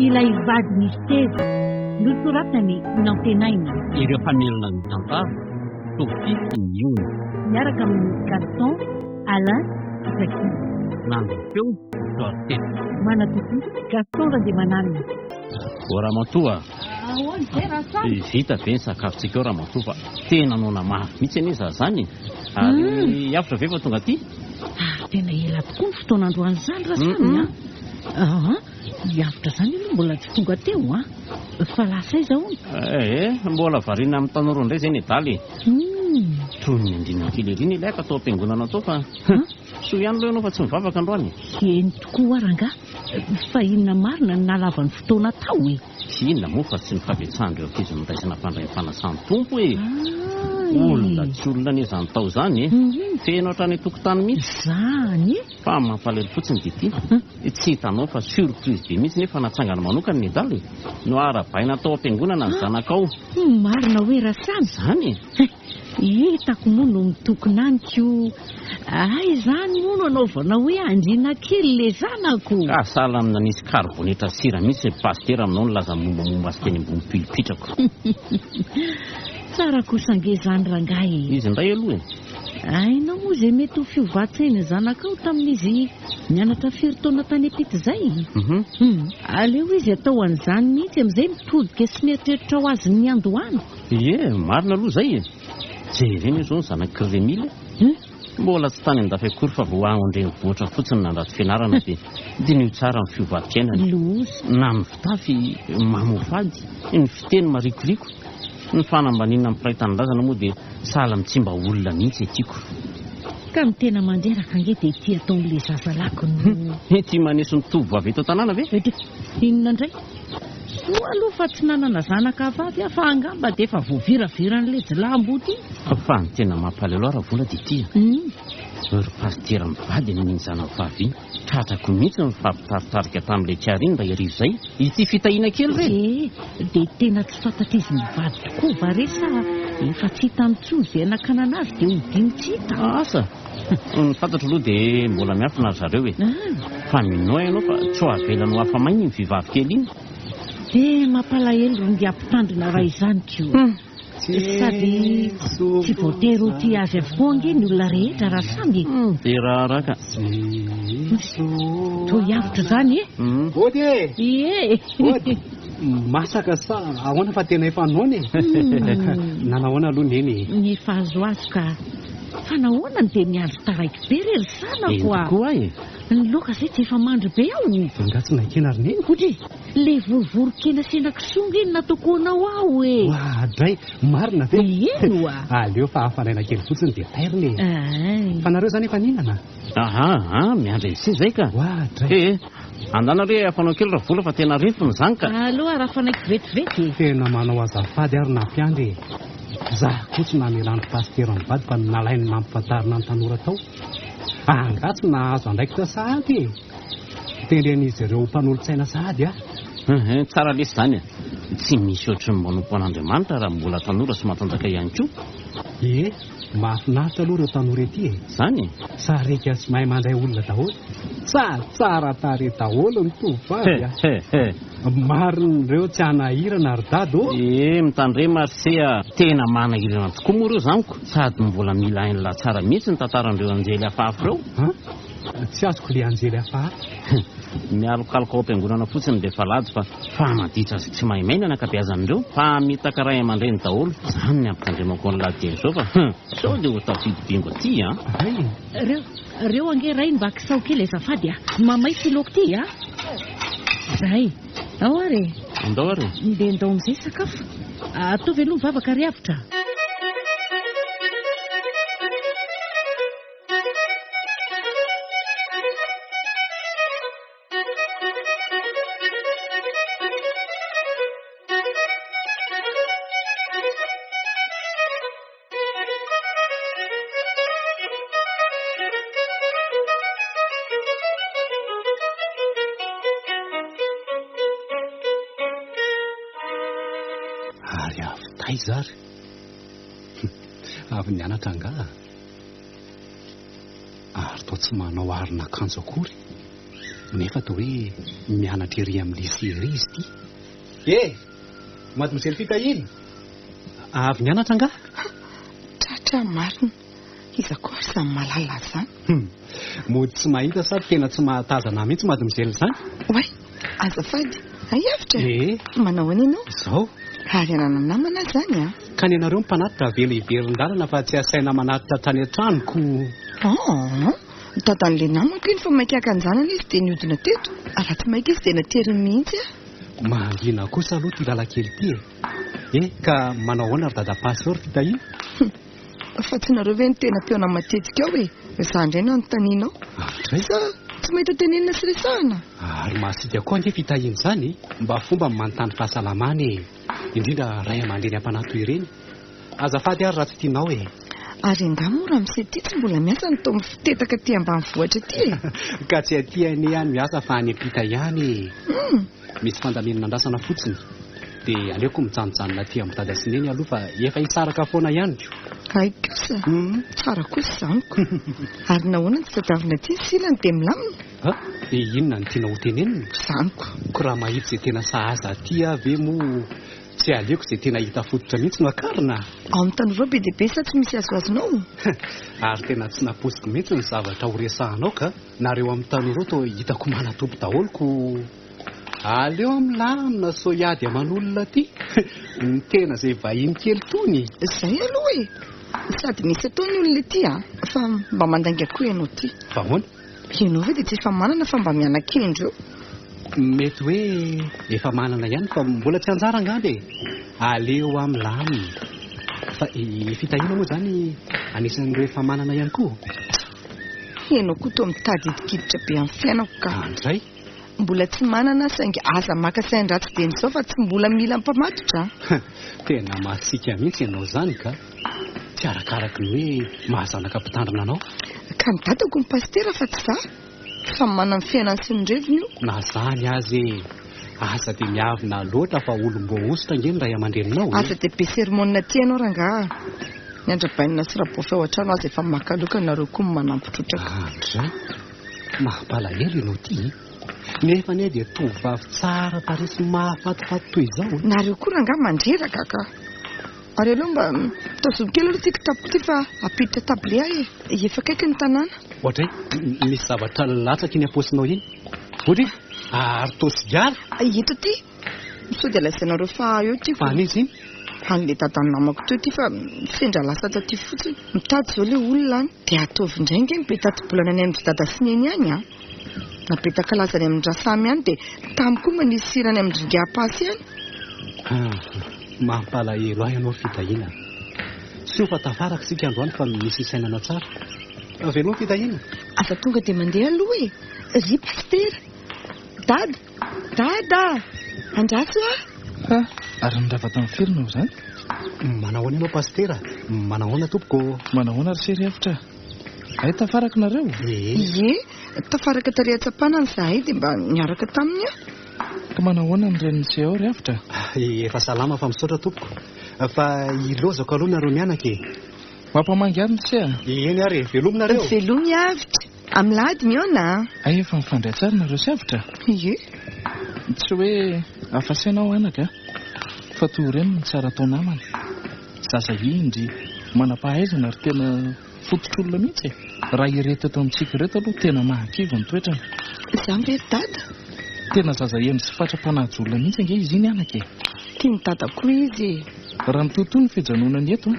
ilay vady misy teza nosoratany nantenaina. Ireo famelona ny tantara Sophie sy ny Iona miaraka amin'ny Gaston, Alain, Zaki. nandro feo Dorteta. Manatoky Gaston Randemananina. Ramatoa, Ahoana zay Rasany? vita ve ny sakafontsika eo Ramatoa fa tena nona mafy mihitsy anie za zany. Ary afatra ve fa tonga aty? Tena ela tokoa ny fotoana androan'izany Rasany. Hiavitra zany aloha mbola tsy tonga teo fa lasa izy ahoana? Mbola variana amin'ny tanora indray zay ny daly. Toy ny andinina kely ery ilay ka tao am-piangonana tao fa soa ihany aloha ianao fa tsy mivavaka androany. Eny tokoa aranga fa inona marina ny nalavan'ny fotoana tao Inona moa fa tsy ny fahabetsahana ireo ankizy niraisana fandray fanasany tompo olona tsy olona anie izany tao zany feno hatrany tokotany mihitsy zany fa mampalahelo fotsiny dity tsy hitanao fa surprise be mihitsy nefa natsangana manokana ny daly no arabaina tao am-piangonana ny zanakao. Marina hoe Rasany zany hitako moa no mitokonaniko zany moa no anaovana hoe andriana kely le zanako. Sahala amina nisy karbonetra sira mihitsy pastera aminao ny laza mombamomba azy teny ambony pilipitrako. Tsara kosa nge zany rangahy. Izy ndray aloha ainao moa zay mety ho fiovatseny zanakao tamin'izy mianatra firy taona tany apity zay. Aleo izy atao an'izany mihitsy amin'izay mitodika sy mieritreritra ho azy ny andohany. Marina aloha zay jereny izao ny zanaky Remily mbola tsy tany an-dafy akory fa vao aondreny voatra fotsiny nandraty fianarana dia dinio tsara amin'ny fiovatik'ainany na ny fitafy mamofady ny fiteny marikoriko ny fanambanina amin'ny piraitany lazana moa dia sahala mitsimba olona mihitsy etiako. Ka ny tena manderaka ange dia tia ataon'le zazalako tia manesy ny tovovavy eto an-tanàna ve? Inona indray? Soa aloha fa tsy nanana zanaka vavy fa angamba dia efa voaviraviran'le jilambo ity. Fa ny tena mampalahelo ara vola dia tia ry pastera mivady ny zanavavy tratrako mihitsy ny fampitaritarika tamin'ilay tiariny mba harivo izay ity fitahiana kely ve? Dia tena tsy fantatra izy mivady tokoa va re sa efa tsy hita mitsoa izay anakana azy dia hodiny tsy hita. Asa ny fantatro aloha dia mbola miafina ry zareo fa minao ianao fa tsy ho avelany ho hafa mainy ny vehivavy kely iny. Dia mampalahelo ry ny ampitandrina raha izany ko sady tsy voatery ho tia azy avokoa ange ny olona rehetra raha samby dia raha raka toa hiavitra zany masaka sa ahoana fa tena efa noany nanahoana aloha neny ny fahazo azo ka fa nahoana dia miandro taraiky be rery sanako ny loka zay tsy efa mandro be ao ngatsy naikena ry neny odry le vorovorokena sy nakisonga iny natokoanao ao dray marina ve eno aleo fa hafanaina kely fotsiny dia tairiny fa nareo zany efa ninana miandra isy zay ka dray andana re afanao kely raha vola fa tena refony zany ka aloha raha fanaiky vetivety tena manao azafady ary nampiandry za kotsy namelano pastera mivady fa nalainy mampifantarina ny tanora tao angatsy nahazo andraiky ta sahady tenden'izy ireo mpanolotsaina sahady tsara lesy zany tsy misy ohatry ny manompo an'Andriamanitra raha mbola tanora sy matanjaka ihany koa mahafinaritra aloha ireo tanora ety zany sarika sy mahay mandray olona daholo tsara tare daholo ny tovovavy marin'ireo tsy hanahirana ry dado mitandre Marsea tena manahirana tokoa moa ireo zaniko sady mbola mila hain'la tsara mihitsy ny tantaran'ireo anjely hafahafa ireo tsy azoko le anjely hafahafa mialokaloko ao am-piangonana fotsiny dia falady fa maditra azy tsy mahimaina ny ankabeazan'ireo fa mitaka ray aman-dreny daholo zany ny ampitandremako an'ladiny izao fa sao dia ho tafidy bingo aty reo ange ray mba kisao kely azafady mamay filoko ty zay ao ary andao ary dia andao amin'izay sakafo atovy aloha mivavaka ry avitra. ary avy zary avy nianatra anga ary toa tsy manao arina akanjo akory nefa toa hoe mianatra ery amin'ny lysery izy ty. Mademoiselle Fitahina, avy nianatra nga? Tratra marina, iza koa ary izany malala zany. Mody tsy mahita sady tena tsy mahatazana mihitsy mademoiselle zany. Oay, azafady, aiavitra. Manao any ianao? Izao. Ary anana namana zany a? Ka ny anareo mpanatitra velo iverin-dalana fa tsy asaina manatitra tany an-tranoko. Dadan'le namako iny fa maikaka anjanana izy dia niodina teto. Raha tsy maika izy dia nateriny mihitsy a. Mangina kosa aloha ty lalakely ty ka manao ahoana ry dada Pastor Fitahina? Fa tsy nareo ve ny tena mpeona matetika ao za indray no anontanianao. Sa tsy mahita tenenina sy resahana? Ary mahasika koa ange Fitahina zany mba fomba manontany fahasalamana indrindra ray aman-dreny ampanato ireny. Azafady ary raha tsy tianao Ary angamora amin'izay ty tsy mbola miasa ny tao mifitetaka ty ambanivohitra ty Ka tsy aty ihany miasa fa any ampita ihany misy fandamenana andrasana fotsiny. Dia aleoko mijanonjanona aty amin'ny dada sy neny aloha fa efa hisaraka foana ihany ko. Ay kosa, tsara kosa zaniko. Ary nahoana tsy tadavina ty silany dia milamina? Inona ny tiana ho tenenina? Zaniko. Ko raha mahita izay tena sahaza aty ve moa tsy aleoko izay tena hita fototra mihitsy no akarina. Ao amin'ny tanora be dia be sa tsy misy azoazonao? Ary tena tsy naposiko mihitsy ny zavatra ho resahanao ka nareo amin'ny tanora toa hitako manatopo daholoko. Aleo amin'ny lamina soiady aman'olona ty ny tena izay vahiny kely tony. Izay aloha sady misy atao ny olona ty fa mba mandanga koa ianao ty. Fa hoana? Ianao ve dia tsy efa manana fa mba mianan-kendro? Mety hoe efa manana ihany fa mbola tsy anjara angambe. Aleo amin'ny lamina. Fa Fitahina moa zany anisan'ireo efa manana ihany koa. Ianao koa toa mitady hidikiditra be amin'ny fiainako ka. Andray? Mbola tsy manana saingy aza maka sain-dratsy dia n'izao fa tsy mbola mila mpamatotra. Tena masika mihitsy ianao zany ka. Tsy arakaraky ny hoe mahazanaka mpitandrina anao. Ka ny dadako ny pastera fa tsy za. Fa manana ny fiainany sy ny reviny io. Na zany azy asa dia miavina loatra fa olom-boa ositra nge ny ray aman-dreninao. Asa dia be sermonina ty ianao rangaha. Ny andrabainina sy raha-boafeo an-trano azy efa makaloka nareo koa manampitrotraka. Andray, mampalahelo ianao ty. Nefa ne dia tovavy tsara tarisy mahafatifaty toy izao. Nareo koa rangaha mandreraka ka. Ary aloha mba tazomy kely aloha tika tapo ty fa apiditra table efa kaiky ny tanàna. Ohatray misy zavatra latsaky ny aposinao iny. Ohatry ary tosigara. Ito ty so dia laisanareo fa eo ty fa nizy iny an'le dadan'ny namako teo ty fa sendra lasa taty fotsiny mitady zao le olona any dia ataovy indray nge ny be tati-bolana any amin'ny dada sy neny any napetaka lazany amin'ny rasamy any dia tamiko manisy sirany amin'ny dringam-pasy any. Mampalahelo ahy ianao Fitahina. Sy fa tafaraka sika androany fa misy isainana tsara. Velao Fitahina. Asa tonga dia mandeha aloha ry pastera. Dada andraso Ary ny ravaka amin'ny firina zany? Manahoana ianao pastera? Manahoana tompoko? Manahoana ry sery hevitra? Ay tafaraka nareo? Tafaraka tary atsapana ny zahay dia mba niaraka taminy Ka manahoana ny reniny sy ao ry hevitra? Efa salama fa misaotra tompoko. Fa ilozako aloha nareo mianaka Mampamangy ary ny sy Eny ary velominareo. Velomy avitra amilady miona. Ay efa mifandray tsara nareo sy hevitra? Tsy hoe afasainao anaka fa toy ireny ny tsara tao namana. Zaza indry manam-pahaizana ary tena fototr'olona mihitsy raha ireto eto amintsika ireto aloha tena mahakivo ny toetrany. Izany ve dada? Tena zaza eny sy fatra-panahijolona mihitsy ange izy iny anaka tiany dada koa izy. Raha mitoto ny fijanonany eto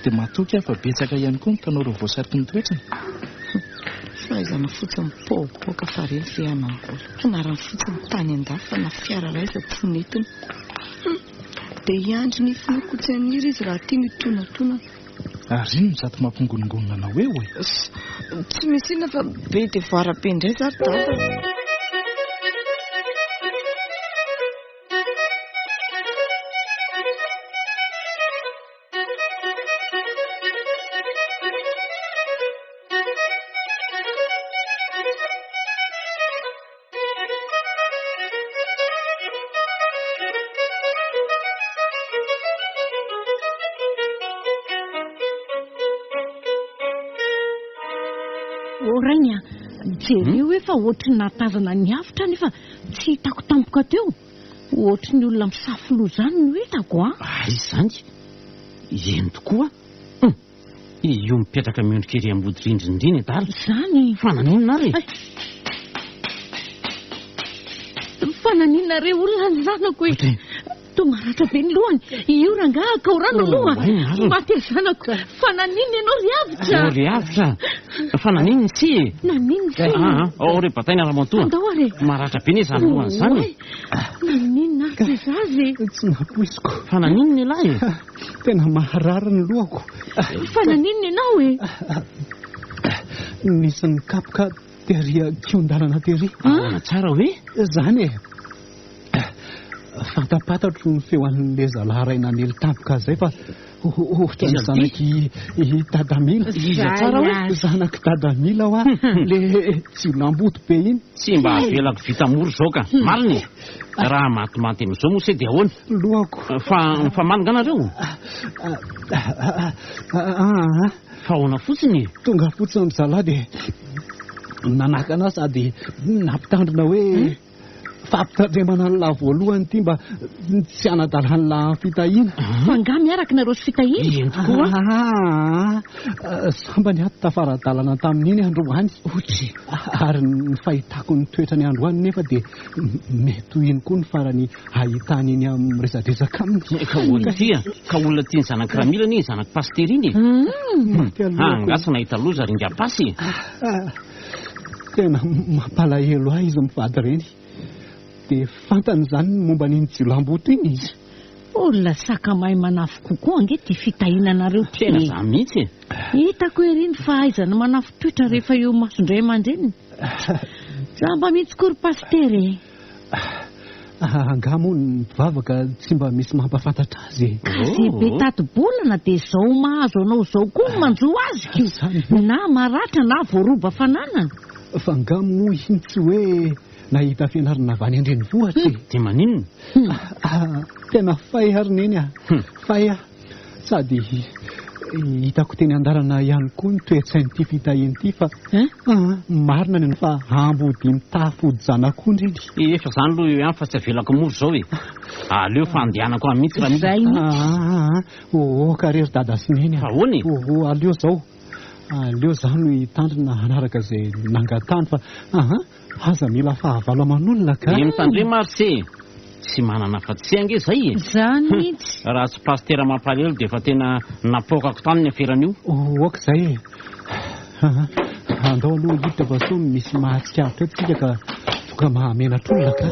dia matoky afa betsaka ihany koa ny tanora voasariky ny toetrany. Fahaizana fotsiny popoka fa reny fianam-bola anarany fotsiny tany an-dafy fa na fiara raisa tsy netiny dia iandry ny finokotsy aniry izy raha tia mitonatona. Ary iny mizato mampigongonona na hoe tsy misy inona fa be dia voarabe indray zary dada. rainy a jery hoe fa ohatry ny natazana ny avitra nefa tsy hitako tampoka teo. Ohatry ny olona misafoloha izany no hitako a. Izany eny tokoa. Io mipetraka miondrika ery ambody rindrindriny dala. Izany Fananinona re? Fananinona re olona ny zanako e. Tomaratra be ny lohany. Io rangaha ka ho rano loha. Maty ry zanako. Fananinona ianao ry avitra. Ry avitra. Fananinona tsy e? Naninona tsy? Re bataina ramantoa. Andao are. Maratra be ny izany lohany izany. Naninona ary zazy. Tsy napoisiko. Fananinona ilahy? Tena maharary ny lohako. Fananinona ianao e? Nisy ny kapoka teria kiondalana tery. Tsara hoe? Zany e. Fantapatatro ny feo an'le zalaharaina nely tampoka zay fa ohatra ny zanaky Tadamila. Zanaky Tadamila ho le tsy lamboto be iny. Tsy mba avelako vita moro zao ka. Mariny. Raha matimaty amin'izao moa se dia ahoana? Lohako. Fa manonganareo? Fa ahoana fotsiny? Tonga fotsiny ny zalahy dia nanakana sady nampitandrina hoe fampitandremana an'la voalohany ity mba tsy hanadalan'la fitahiana. Fa ngaha miaraka nareo sy fitahiana? Samba ny ato tafaradalana tamin'iny androany. Ary ny fahitako ny toetrany androany nefa dia mety iny koa ny farany ahitany iny amin'ny resadresaka aminy. Ka olona tia? Ka olona tia ny zanaky Ramila ny zanaky Pastery iny? Angasa nahita loza ry ngapasy. Tena mampalahelo ahy izy mivady reny. Dia fantany izany momba n'iny jilamboto iny izy. Olona sakamahay manafo kokoa ange ty fitahinanareo ty. Tena za mihitsy. Hitako ery ny fahaizana manafo toetra rehefa eo masondray aman-dreniny. Za mba mihitsy kory Pastery. Angaha moa ny bavaka tsy mba misy mampafantatra azy. Izay be tato-bolana dia izao mahazo anao izao koa manjo azy kio. Na maratra na voaroba fananana. Fa angaha moa iny tsy hoe nahita fianarana avy any an-drenivohitra. Dia maninona? Tena fay ary neny fay sady hitako teny andarana ihany koa ny toetsainy ity fitahiana ity fa marina ny fa ambodiny tafody zanak'ondry iny. Efa izany aloha eo ihany fa tsy avelako moro izao e. Aleo fandehanako amin'ny mihitsy raha Zay ka rery dada sy neny. Fa ahoany? Aleo izao. Aleo izany no hitandrina anaraka izay nangatany fa aza mila fahavalo aman'olona ka. Mitandre Marse. Tsy manana fa-tsy ange izay e. Zany mihitsy. Raha tsy Pastera mampalahelo dia efa tena napoakako tany ny aferan'io. Oka izay e. Andao aloha hiditra fa so misy mahatsikavitra eto tsika ka toka mahamenatr'olona ka.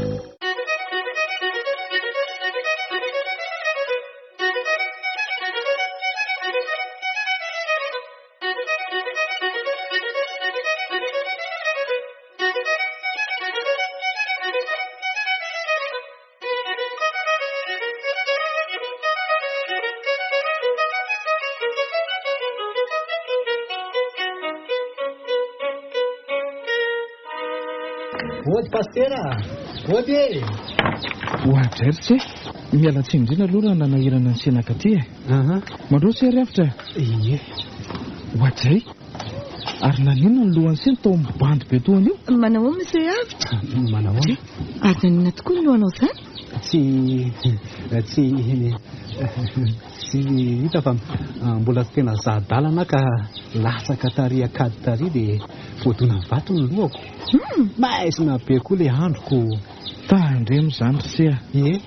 Ody Pastera, ody e! Hoadreritsy miala tsindrina aloha raha nanahirana ny senaka ty e. Mandrotsy ry avitra. Ie. Hoadray. Ary naninona ny lohany seny tao amin'ny bandy be toana io? Manao misy hoe avitra. Manao ary naninona tokoa ny lohanao izany? Tsy hita fa mbola tena zadalana ka lasaka tary akady tary dia voadona vato ny lohako. Maizina be koa le androko. Tandremo izany ry Ie.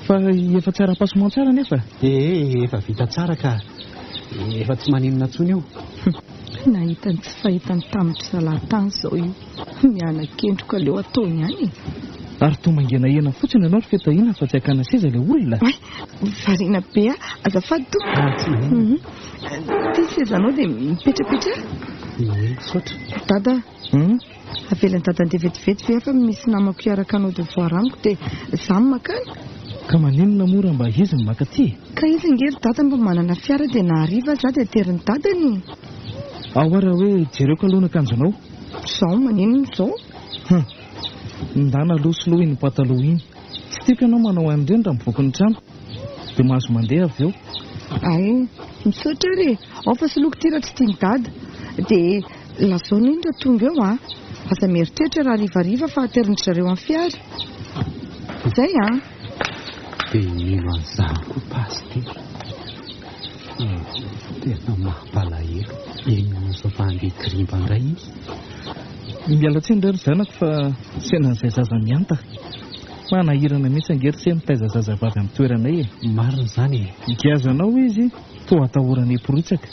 Fa efa tsara pasoman tsara nefa? Efa vita tsara ka efa tsy maninona intsony io. Nahita ny tsy fahitany tamin'ny salatany izao io. Miana-kendrika leo ataony ihany. Ary toa mangena hena fotsiny ianao ry fitahiana fa tsy hakana seza ilay olona. Variana be azafady tompoko. Ty sezanao dia mipetrapetra? Ie, sotra. Dada. Avelany dada andeha vetivety ve fa misy namako iaraka anao devoir amiko dia izaho makany. Ka maninona mora mba izy ny maka ty? Ka izy ngery dada mba manana fiara dia nahariva za dia teriny dadany. Ao ara hoe jereko aloha nakanjonao? Izao maninona izao? Ndana aloha sy loha iny pataloha iny. Tsy tiako ianao manao an'ireny raha mivoaka ny trano dia mahazo mandeha avy eo. Ay, misaotra re. Ao fa sy loko tira tsy tiany dada. Dia Lazaona indra tonga eo aza mieritreritra raha rivariva fa aterin'ny zareo amin'ny fiara. Izay dia mino an'izany koa pasty. Tena mampalahelo inonso fa andeha kirimba indray izy. Miala tsiny indray ry zanako fa senan'izay zaza mianta. Manahirana mihitsy angery tsy mitaiza zazavavy amin'ny toeranay e. Marina izany e. Giazanao izy toa atahorany eporotsaka.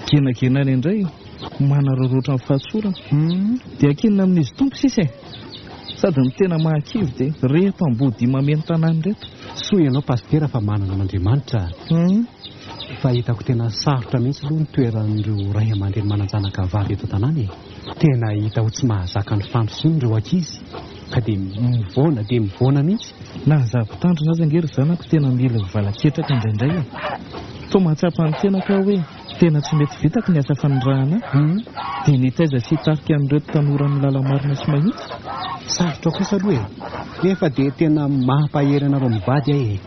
Genagenany indray manaroroatra amin'ny fahatsorana. Dia akinina amin'izy tompo sisa e. Sady ny tena mahakivy dia rehefa ambody mameno tanany reto. Soa ianao pastera fa manana an'Andriamanitra. Fa hitako tena sarotra mihitsy aloha ny toeran'ireo ray aman-dreny mananjanaka vavy eto tanàna e. Tena hita ho tsy mahazaka ny fandrosoana ireo ankizy ka dia mivoana mihitsy. Na zavitandrina azy angery zanako tena mila valaketraka indraindray e. Toa mahatsapa ny tena ka hoe tena tsy mety vitako ny asa fanondrahana dia nitaiza sy hitarika an'ireto tanora amin'ny lalamarina sy mahitsy. Sarotra kosa aloha e. Nefa dia tena mampahery anareo mivady ahy e.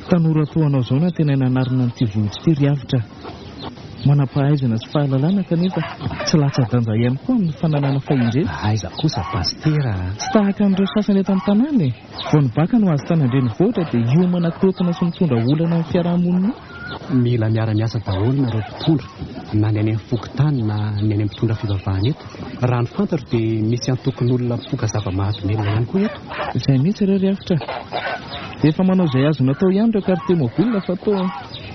Tanora toanao zao na tena nanarina n'ity vohitra ity riavitra. Manam-pahaizana sy fahalalana kanefa tsy latsa-danja ihany koa amin'ny fananana fahindrena. Aiza kosa pastera. Tsy tahaka an'ireo sasany eto amin'ny tanàna e. Vao nibaka no azo tanandreny vohitra dia hiomana korotana sy mitondra olana amin'ny fiarahamonina. Mila miara-miasa daholo nareo mpitondra na ny any amin'ny fokontany na ny any amin'ny mpitondra fivavahana eto. Raha ny fantaro dia misy antokony olona mpifoka zava-mahadomelina ihany koa eto. Izay mihitsy ireo riavitra. Efa manao izay azo natao ihany ireo karte mobile fa toa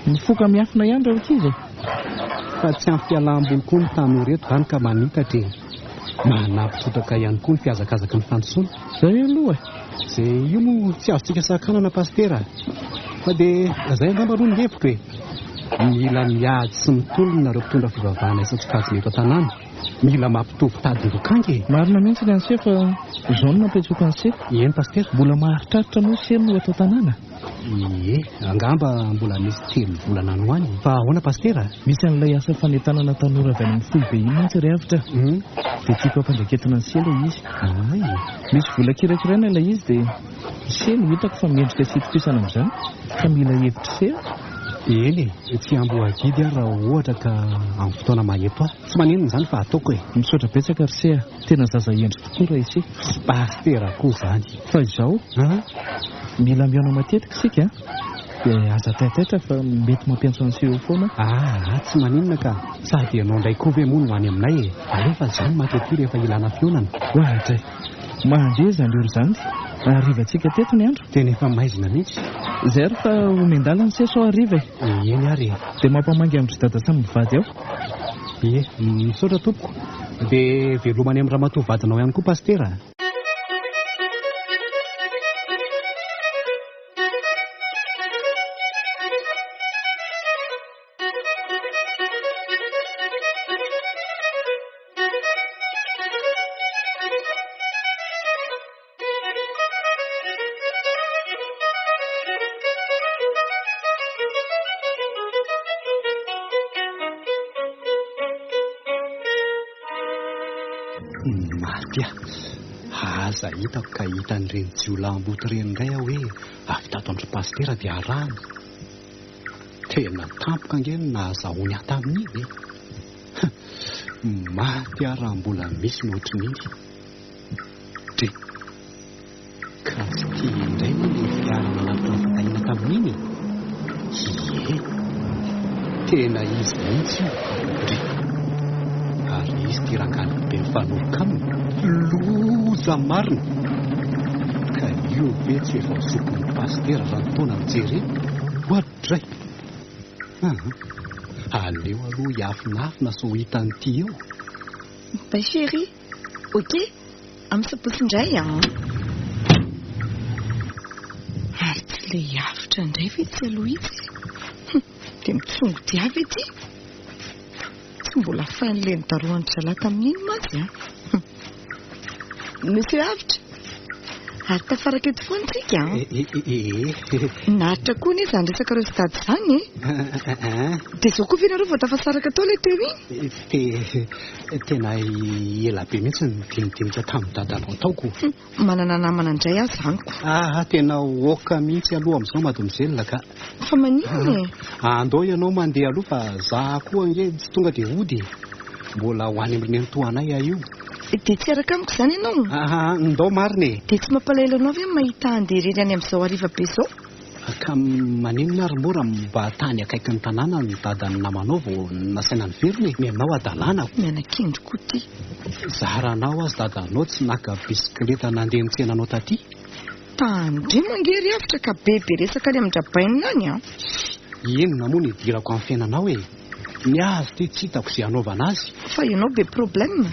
mifoka miafina ihany ireo ankizy. Fa tsy amin'ny fialam-boly koa ny tamin'ny reto izany ka manitatra e. Manampitrotraka ihany koa ny fiazakazaka ny fandrosoana. Izay aloha izay io moa tsy azontsika sakanana pastera. Fa dia izay angamba aloha ny hevitro e. Mila miady sy mitolona nareo mpitondra fivavahana isan-tsokajiny eto an-tanàna. Mila mampitovy tady lokangy e. Marina mihitsy ny anse fa izao no nampetsoka anse. Eny pastera. Mbola maharitraritra moa seno eto an-tanàna. Ie, angamba mbola misy 3 volana any ho any. Fa ahoana pastera? Misy an'ilay asa fanentanana tanora avy any amin'ny Foibe iny mantsy riavitra. Dia tiako ampandraketina ny sela izy. Misy vola kirakiraina ilay izy dia selo hitako fa miendrika sitopisana amin'izany ka mila hevitra selo. Eny e, tsy amboagidy aho raha ohatra ka amin'ny fotoana maheto aho. Tsy maninona izany fa ataoko e. Misaotra betsaka risea, tena zaza endrika tokoa raha isy. Pastera koa izany. Fa izao mila mihaona matetika isika dia aza taitaitra fa mety mampiantso an'seho foana. Tsy maninona ka sady ianao indray koa ve moa no any aminay e. Alefa izany makety rehefa ilana fionana. Ohatra mandeha izany eo izany arivantsika teto ny andro. Tena efa maizina mihitsy. Izay ry fa omendala ny sesao ariva e. Eny ary dia mampamangy amin'ny dada samy mivady ao. Ie, misaotra tompoko. Dia velomany amin'ny ramatoa vadinao ihany koa pastera. Matya, aza hitako ka hitan'ireny jiolahamboto ireny indray aho hoe avy tato andro pastera dia arahany. Tena tampoka angeny na azahoany ahy tamin'iny e. Maty aho raha mbola misy ny ohatrin'iny. Ka tsy tia indray moa ny fiarana anaty fitahiana tamin'iny. Ie, tena izy mihitsy io. Ary izy tia rangaliko be mifanohika aminy. Loza marina. Ka io ve tsy efa zokon'ny pastera raha ny taona mijery ohatray. Aleo aloha hiafinafina so hitan'ity eo. Ba chéri, ok, am'saposindray ary tsy le hafitra indray ve tsy aloha izy dia mitsongo diavy ity. Tsy mbola fain'le nidaroan'ny zalahy tamin'iny mantsy Monsieur Avitra, ary tafaraka eto foana tsika naritra koa ny izany resaka reo stady izany dia izao koa venareo vao tafasaraka tao ilay teo iny. Tena ela be mihitsy ny dinidininika tamin'ny dadanao taoko. Manana namana indray aho izanyko. Tena oka mihitsy aloha amin'izao madomizelona ka. Fa maninona andao ianao mandeha aloha fa za koa ange tsy tonga dia hody. mbola ho any amin'ny toanay io. Dia tsy araka amiko izany ianao? Ndao mariny. Dia tsy mampalahelo anao ve mahita andeha any amin'izao hariva be izao? Ka maninona ary mora mba tany akaiky ny tanàna ny dadany namanao vao nasaina ny veriny mianao adalàna. Mianakindro koa ty. Zaranao azy dadanao tsy naka bisikileta nandeha nitsenanao taty. Tandre mangery avitra ka bebe resaka any amin-drabainina any a. Inona moa ny idirako amin'ny fiainanao e? Ny azy ty tsy hitako izay hanaovana azy. Fa ianao be problème.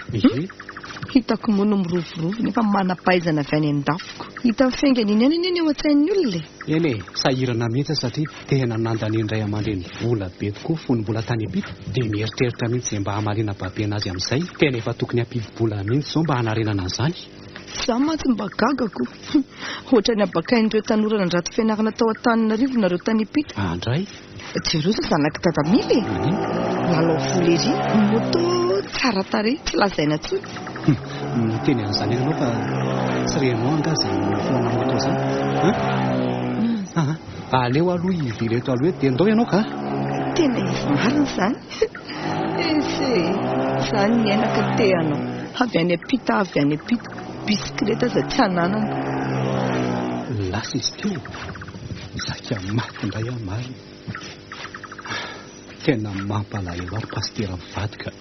Hitako mono mirovirovy nefa manam-pahaizana avy any an-dafoko. Hita fengany iny any iny ao an-tsain'ny olona. Eny e, sahirana mihitsy satria tena nandany indray aman-dreny vola be tokoa fony mbola tany am-pita. Dia mieritreritra mihitsy izay mba hamarina babena azy amin'izay. Tena efa tokony hampidi-bola mihitsy izao mba hanarenana an'izany. Za matsy mba gagako. Ohatra ny abakain'ireo tanora nandrato fianarana tao Antananarivo nareo tany am-pita. Andray. Jereo sa zanaky dadamily e. Lalao volery, moto tsara tarehy, tsy lazaina tsony. Teny an'izany ianao fa tsy renao angazy ny foana moto izany. Aleo aloha izy ireto aloha dia ndao ianao ka? Tena izy marina izany. Ese, izany ny ainaka te anao. Avy any am-pita, avy any am-pita. Bisikileta za tsy ananana. Lasa izy teo. Zaka maty indray aho marina. Tena mampalahelo ary pastera mivadika.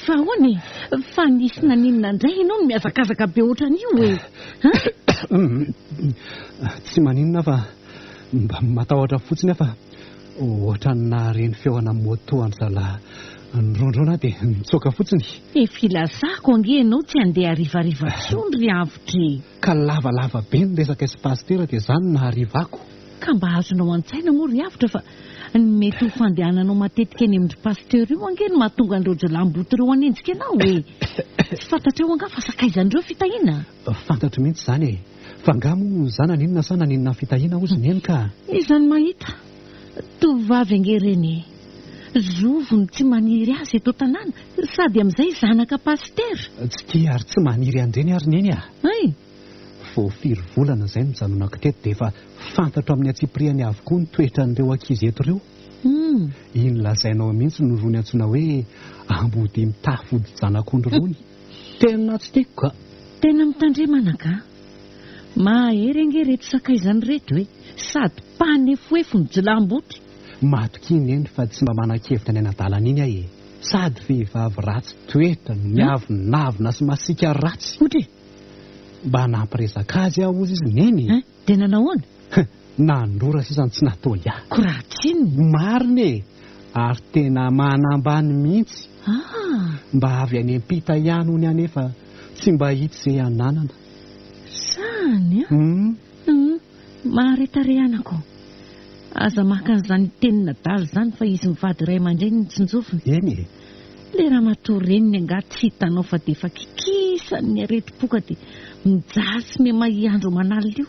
Fa hoany, fa nisy naninona indray ianao no miazakazaka be ohatran'io e. Tsy maninona fa mba matahotra fotsiny fa ohatran'ny reny feoana moto any zala nirondrona dia mitsoaka fotsiny. Filazako ange ianao tsy handeha harivariva tsony ry avitry. Ka lavalava be ny resaka espastera dia izany naharivako. Ka mba azonao an-tsaina moa ry avitra fa ny mety ho fandehananao matetika eny amin'ny pasteur io ange no mahatonga an'ireo jelamboty ireo anenjika anao e. Tsy fantatrao anga fa sakaizan'ireo fitahiana. Fantatro mihitsy izany e. Fa angamo zana ninona sa naninona fitahiana oziny eny ka? Izany mahita. Tovovavy ange reny e. Zovony tsy maniry azy eto tanàna sady amin'izay zanaka pasteur. Tsy tia ary tsy maniry andreny ary neny a. Ay. Vao 4 volana izay no mijanonako teto dia efa fantatro amin'ny atsipriany avokoa ny toetran'ireo ankizy eto ireo. Iny lazainao mihitsy no rony antsoina hoe ambody mitafody janak'ondry rony. Tena tsy tiako ka. Tena mitandremana ka. Mahery ange reto sakaizany reto hoe sady panefoefo ny jelamboty. Matokiny eny fa tsy mba manan-kevitra ny anadalana iny ahy e. Sady vehivavy ratsy toetra miavonavina sy masika ratsy. Ohatry mba nampiresaka azy aho ozy izy neny. Dia nanahoana? Nandora sisany tsy nataony aho. Koratsiny. Marina e. Ary tena manambany mihitsy. Mba avy any am-pita ihany hony anefa tsy mba hita izay ananana. Sany maharetarehanako. Aza maka an'izany tenina daly izany fa izy mivady ray aman-dreny ny tsinjofiny. Eny e. Le raha matoreniny anga tsy hitanao fa dia efa kikisany areti-poka dia mijasy memahiandro manalina io.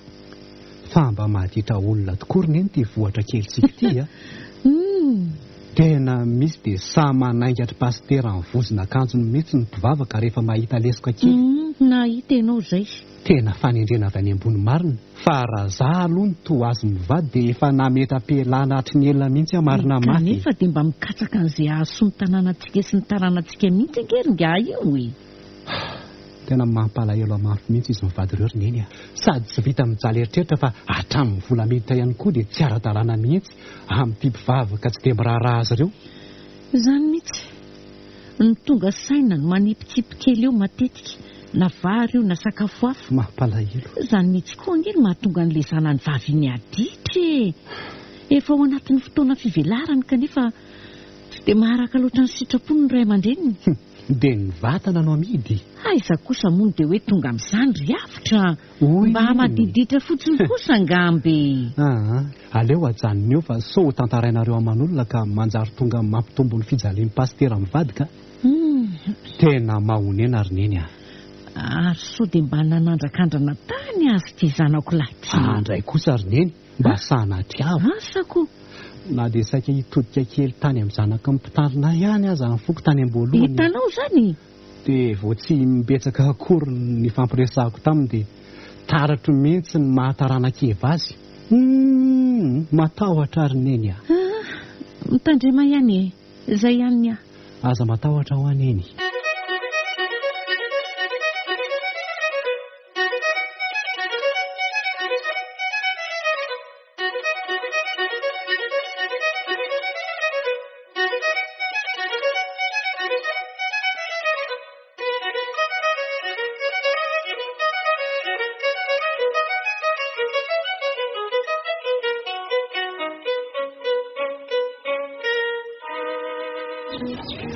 Fa mba mahditra olona tokory neny ty vohatra kelitsika ty a. Tena misy dia sa manaingatry pastera ny vozina akanjony mihitsy ny mpivavaka rehefa mahita lesoka kely. Nahita ianao izay. Tena fanendrena avy any ambony marina. Fa raha za aloha ny toa azy mivady dia efa nametram-pialana hatry ny elona mihitsy amarina mafy. Kanefa dia mba mikatsaka an'izay ahaso ny tanànantsika sy ny taranantsika mihitsy angeringa io e. Tena mampalahelo mafy mihitsy izy mivady ireo neny a. Sady tsy vita mijaly eritreritra fa hatramin'ny vola miditra ihany koa dia tsy ara-dalàna mihitsy amin'ity mpivavaka tsy dia miraharaha azy ireo. Izany mihitsy ny tonga saina no manipitsipi kely eo matetika na vary io na sakafo hafa. Mampalahelo. Izany mihitsy koa angely mahatonga an'ilay zanany vaviny aditra. Efa ao anatin'ny fotoana fivelarany kanefa tsy dia maharaka loatra ny sitrapony ny ray aman-dreniny. Dia ny vatana no amidy. Aiza kosa moa dia hoe tonga amin'izany ry avitra. Mba hamadiditra fotsiny kosa angambe. Aleo ajanony eo fa so tantarainareo aman'olona ka manjary tonga mampitombo ny fijalian'ny pastera mivady ka. Tena mahonena ary neny Ary so dia mba nanandrak'andrana tany azy ty zanako lahy. Andray kosa ary neny mba sanatiava. Asako. Na dia saika hitodika kely tany amin'ny zanaka mipitarina ihany aza ny foko tany am-boalohany. Hitanao zany. Dia vao tsy mibetsaka akory ny fampiresahako taminy dia taratro mihitsy ny mahataranakeva azy. Matahotra ary neny mitandrema ihany izay ihany aza matahotra ho aneny.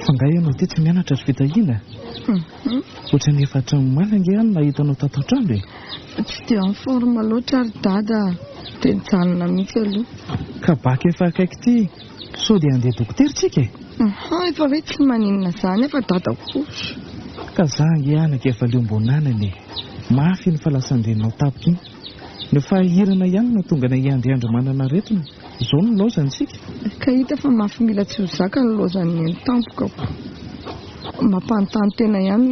Fangay ianao ty tsy mianatra ry fitahiana. Ohatran'ny efa hatrany malange ihany nahitanao tato an-trano e. Tsy dia en forme loatra ary dada, dia nijanona mihitsy aloha. Ka baka efa akaiky ty, so dia andeha dokoteritsika e. Efa hoe tsy maninona izany efa dada kosa. Ka zangy anaka efa leombonanany e. Mafy ny falasan-drenao tapika iny. Ny fahirana ihany no tonga na iandeandro manana aretina. Izao no laozantsika. Ka hita fa mafy mila tsy ho zaka ny laozan'ny ny tampokako. Mampanontany tena ihany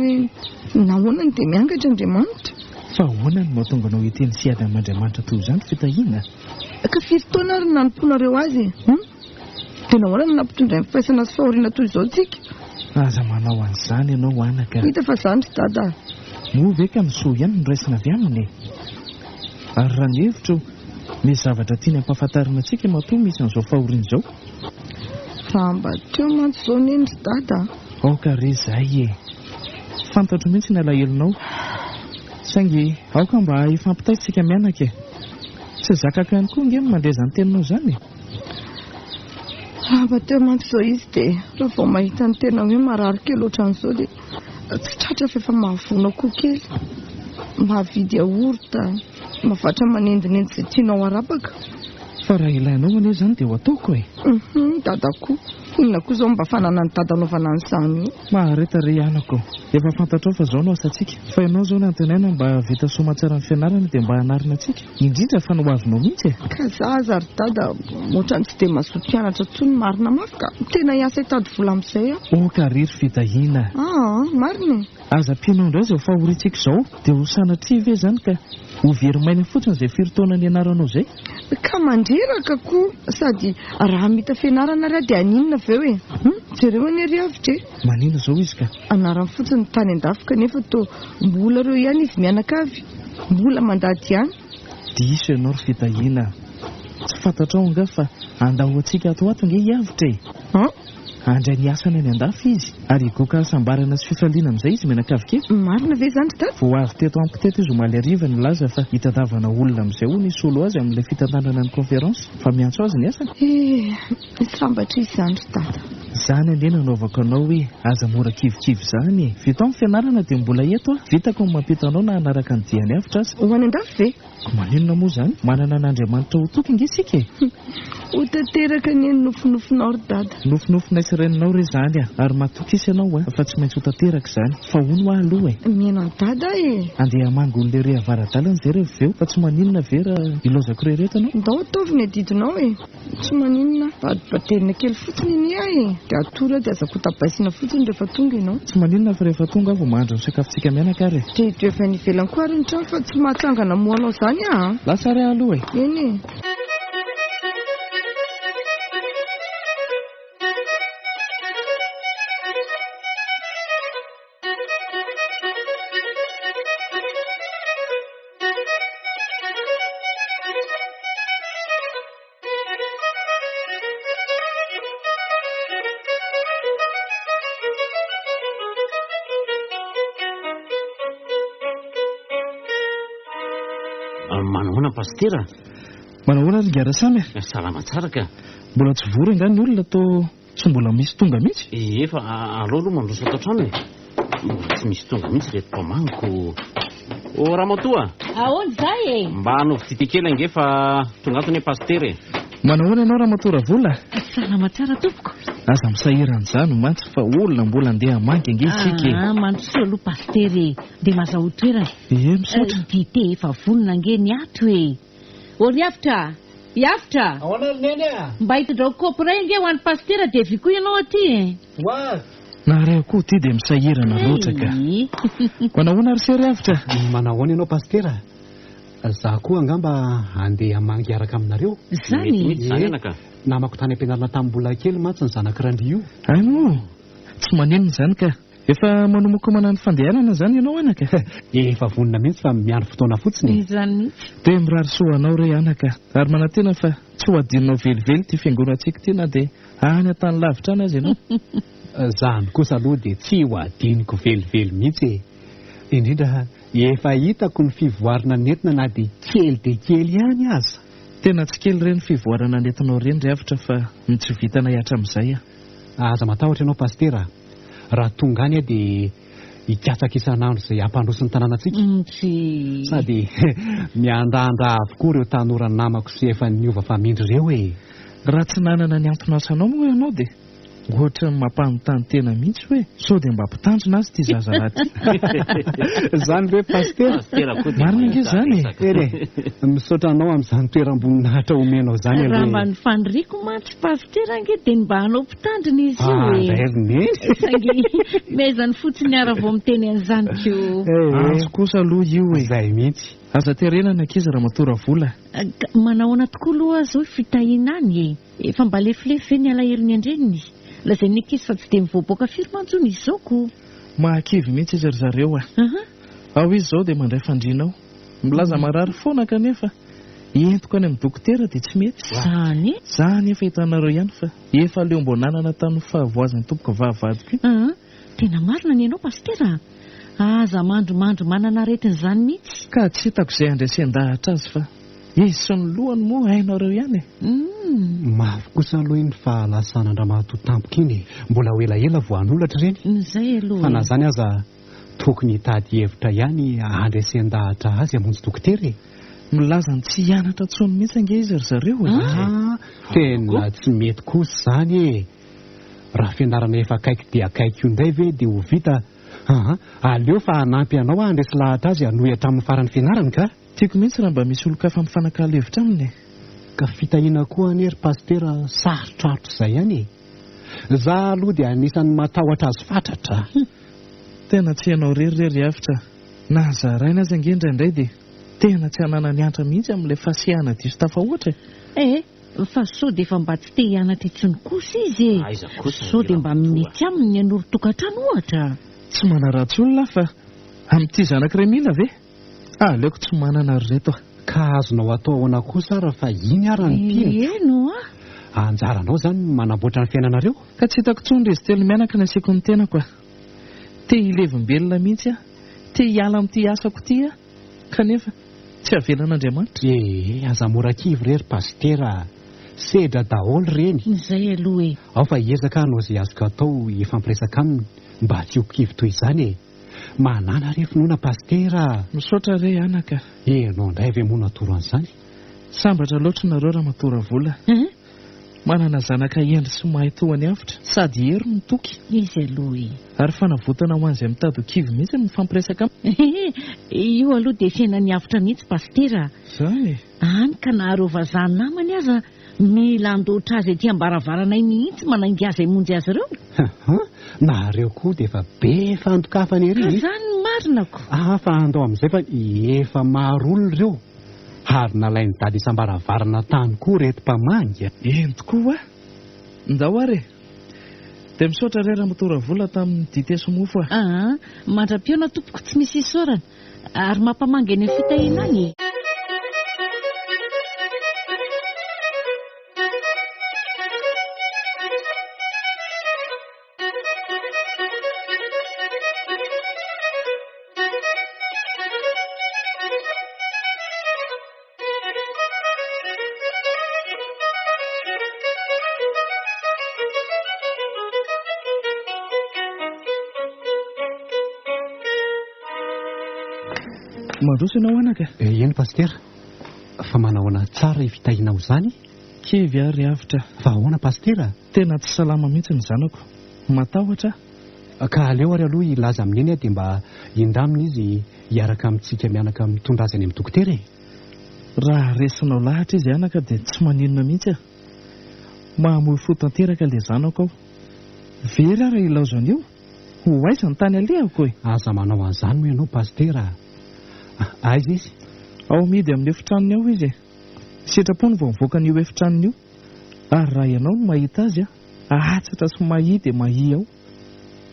hoe nahoana dia miangatra Andriamanitra. Fa ahoana no mahatonga anao hiteny sy ady amin'Andriamanitra toy izany fitahiana? Ka firy taona ary nanomponareo azy dia nahoana no nampitondra ny fifaisana sy fahoriana toy izao tsika? Aza manao an'izany ianao anaka. Hita fa izany ry dada. Moa ve ka misoa ihany no raisina avy aminy? Ary raha ny hevitro, misy zavatra tiany ampahafantarina antsika matoa misy an'izao fahoriana izao. Raha mba teo mantsy izao neny ry dada. Aoka re izay e. Fantatro mihitsy ny alahelonao. Saingy aoka mba hifampitaitsika mianaka e. Tsy zakaka ihany koa nge mandreza ny teninao izany. Raha mba teo mantsy izao izy dia raha vao mahita ny tena hoe marary kely ohatran'izao dia tsy tratra fa efa mahavona koa kely. Mahavidy aorta, mavatra manendinendy izay tianao arapaka. Fa raha ilainao anie izany dia ho ataoko e. Dada koa. Inona koa izao mba fanana ny dada anaovana an'izany io. Mahareta re anako. Efa fantatrao fa izao no asantsika. Fa ianao izao no antenaina mba vita soa tsara ny fianarana dia mba hanarina antsika. Indrindra fa no avinao mihitsy e. Ka zaza ry dada, ohatrany tsy dia mazoto mpianatra tsony marina mafy ka tena hiasa hitady vola amin'izay aho. Ka riry fitahiana. Marina. Aza ampianao indray izao fahoriantsika izao dia ho sanatria ve izany ka ho verimaina fotsiny izay firy taona ny ianaranao izay? Ka mandreraka koa sady raha mita fianarana raha dia aninona aveo e. Jereo any ary avitra e. Manina izao izy ka? Anarany fotsiny tany an-dafika nefa toa mbola reo ihany izy mianakavy. Mbola mandady ihany. Diso ianao ry fitahiana. Tsy fantatrao nga fa andahoantsika ato ato nge hiavitra e. Andray ny asany any an-dafy izy ary goka sambarana sy fifaliana amin'izay izy menakavy kely. Marina ve izany dada? Vao avy teto amiko teto izy omaly hariva ny laza fa hitadavana olona amin'izay ho nisy solo azy amin'ilay fitantanana ny konferansy fa miantso azy ny asany. Sambatra izy izany ry dada. Izany anie nanaovako anao hoe aza mora kivikivy izany. Vita amin'ny fianarana dia mbola eto vitako ny mampita anao na hanaraka ny diany avitra azy. Ho any an-dafy ve? Maninona moa izany? Manana n'Andriamanitra ho toky nge isika e. Ho tanteraka ny nofinofinao ry dada. Nofinofina isireninao re izany ary matokisa ianao fa tsy maintsy ho tanteraka izany. Fa hono aho aloha e. Mihaino any dada e. Andeha hamango n'ilay re avaradalana izay rehefa aveo fa tsy maninona ve raha ilaozako rehetra anao? Ndao ataovy ny adidinao e. Tsy maninona. Badibatelina kely fotsiny iny aho e. Dia atory dia azako tabaisina fotsiny rehefa tonga ianao. Tsy maninona fa rehefa tonga aho vao mahandro ny sakafontsika mianaka ary. Dia hito efa ny ivelany koa ary ny trano fa tsy mahatsangana moanao izany aho. Lasa re aloha e. Eny e. Manahoana pastera? Manahoana ry Garasamy? Salama tsara ka. Mbola tsy vory nga ny olona to tsy mbola misy tonga mihitsy? Efa aleo aloha mandroso ato an-trano e. Mbola tsy misy tonga mihitsy reto mpamaniko. O Ramatoa. Ahoana izay e? Mba hanaovy dite kely ange fa tonga atony pastera e. Manao ianao raha matora vola? Salama tsara tompoko. Aza misahiran'izany mantsy fa olona mbola andeha hamangy angesika. Mandrosoa aloha pastery dia mazao toerana. Misaotra. Dite efa vonona ange ny ato e. Olo iafitra. Iafitra. Ahoana neny a? Mba hitondra kopy iray ange ho an'ny pastera dia avy koa ianao aty e. Hoa. Nareo koa ty dia misahirana loatra ka. Manahoana ary sery avitra? Manahoana ianao pastera? Za koa angamba andeha hamangy araka aminareo. Zany namako tany ampianarana tamin'ny mbola kely mantsy ny zanak'Randry io. Ano? Tsy maninona zany ka. Efa manomboka manano fandehanana zany ianao anaka. Efa vonona mihitsy fa miandry fotoana fotsiny. Zany Dia mirarisoanao re anaka. Ary manantena fa tsy ho adinonao velively ty fiangonantsika ty na dia any an-tany lavitra any azy ianao. Zany kosa aloha dia tsy ho adiniko velively mihitsy. Indrindra efa hitako ny fivoarana nentina na dia kely ihany aza. Tena tsy kely ireny fivoarana nentinao ireny ry avitra fa tsy vitana hiatra amin'izay. Aza matahotra ianao pastera. Raha tonga any dia hikatsaka isan'andro izay hampandroso ny tanànantsika. Sady miandrandra avokoa ireo tanora namako sy efa niova famindry ireo e. Raha tsy nanana ny antony asanao moa ianao dia ohatra ny mampanontany tena mihitsy hoe sao dia mba mpitandrina azy ty zaza raty. Zany ve pastera? Marina ange zany e. Misaotra anao amin'izany toeram-boninahitra omenao zany aloha. raha mba ny fandriako mantsy pastera ange dia ny mba hanao mpitandrina izy io e. Sange mezany fotsiny ara vao miteny an'izany ko. Azo kosa aloha io e. Izay mihitsy. Aza terenana ankizy raha matora vola. Manahoana tokoa aloha zao fitahiana any e. Efa mba lefilefy ny alaherin'ny andreniny. Lazay ny ankizy fa tsy dia mivoaboaka firy mantsony izy zao ko. Mahakivy mihitsy izy ry zareo ao izy zao dia mandray fandrinao. Milaza marary foana kanefa entiko any amin'ny dokotera dia tsy mety. Zany efa hitanareo ihany fa efa leo mbo nanana tamin'ny fahavoazan'ny tompoko vavadiko. Tena marina ny ianao pastera. Aza mandromandro manana aretin'izany mihitsy. Ka tsy hitako izay andraisen-dahatra azy fa izy sy ny lohany moa hainareo ihany e. Mafy kosa aloha iny fahalasana Andriamatoa tampoka iny. Mbola ho elaela vao hanolatra ireny. Zay aloha. Fa na zany aza tokony hitady hevitra ihany andraisen-dahatra azy hamonjy dokotera e. Milaza ny tsy hianatra tsony mihitsy ange izy ry zareo e. Tena tsy mety kosa zany e. Raha fianarana efa akaiky dia akaiky io indray ve dia ho vita. Aleo fa hanampy anao andresy lahatra azy hanohitra amin'ny faran'ny fianarana ka. Tiako mihitsy raha mba misy olo-kafa mifanakalo hevitra aminy. Ka fitahiana koa anery pastera sarotrarotro izay ihany e. Za aloha dia anisan'ny matahotra azy fatratra. Tena tsy ianao rery avitra. Na zaraina azy ange indraindray dia tena tsy hanana ny antra mihitsy amin'ilay fasiana diso tafahoatra. Fa sao dia efa mba tsy te hianatra intsony kosa izy e. Sao dia mba minitsy aminy anoro-tokantrano ohatra. Tsy manaratsy olona fa amin'ity zanak'iray mila ve? Aleoko tsy manana ry reto. Ka azonao atao ahoana kosa raha fa iny ara ny tiany. Eno anjaranao zany manamboatra ny fiainanareo. Ka tsy hitako tsony izy telo mianaka ny asiako ny tenako a. Te hilevim-belona mihitsy a. Te hiala amin'ity asako ity a. Kanefa tsy avelan'Andriamanitra. Aza mora kivy rery pastera. Sedra daholo reny. Zay aloha e. Ao fa hiezaka hanao izay azoko atao ifampiresaka aminy mba tsy ho kivy toy izany e. Manana re finoana pastera. Misaotra re anaka. Anao indray ve moa natoro an'izany? Sambatra loatra nareo raha matora vola. Manana zanaka endry sy mahay tohany avitra sady hery ny toky. Izy aloha e. Ary fanavotana ho an'izay mitady ho kivy mihitsy ny mifampiresaka io aloha dia fiainany avitra mihitsy pastera. Zany any ka nahareo vazaha namany aza mila andoatra azy ety ambaravarana mihitsy manaingy azy imonjy azy ireo. Nareo koa dia efa be fandokafany ery. Zany marinako. Fa andao amin'izay fa efa maro olona ireo. Ary nalainy dady isambaravarana tany koa reto mpamangy. Tokoa ndao ary dia misaotra re raha matora vola tamin'ny dite sy mofo a. Mandra-piona tompoko tsy misy isaorana ary mampamangy any amin'ny fitahiana any. Mandroso ianao anaka. Eny pastera. Fa manahoana tsara fitahinao zany? kivy ary avitra. Fa ahoana pastera? Tena tsy salama mihitsy ny zanako. Matahotra. Ka aleo ary aloha ilaza amin'iny dia mba indamina izy hiaraka amintsika mianaka mitondra azy any amin'ny dokotera e. Raha resinao lahatra izy anaka dia tsy maninona mihitsy a. Mahamoy fo tanteraka ilay zanako aho. Very ary ilaozana io. Ho aiza ny tany alehako e. Aza manao an'izany moa ianao pastera. Aiza izy? Ao midy amin'ny efitranony ao izy e. Sitrapony vao mivoaka n'io efitranony io. Ary raha ianao no mahita azy a, ahatsatra sy mahi dia mahi ao.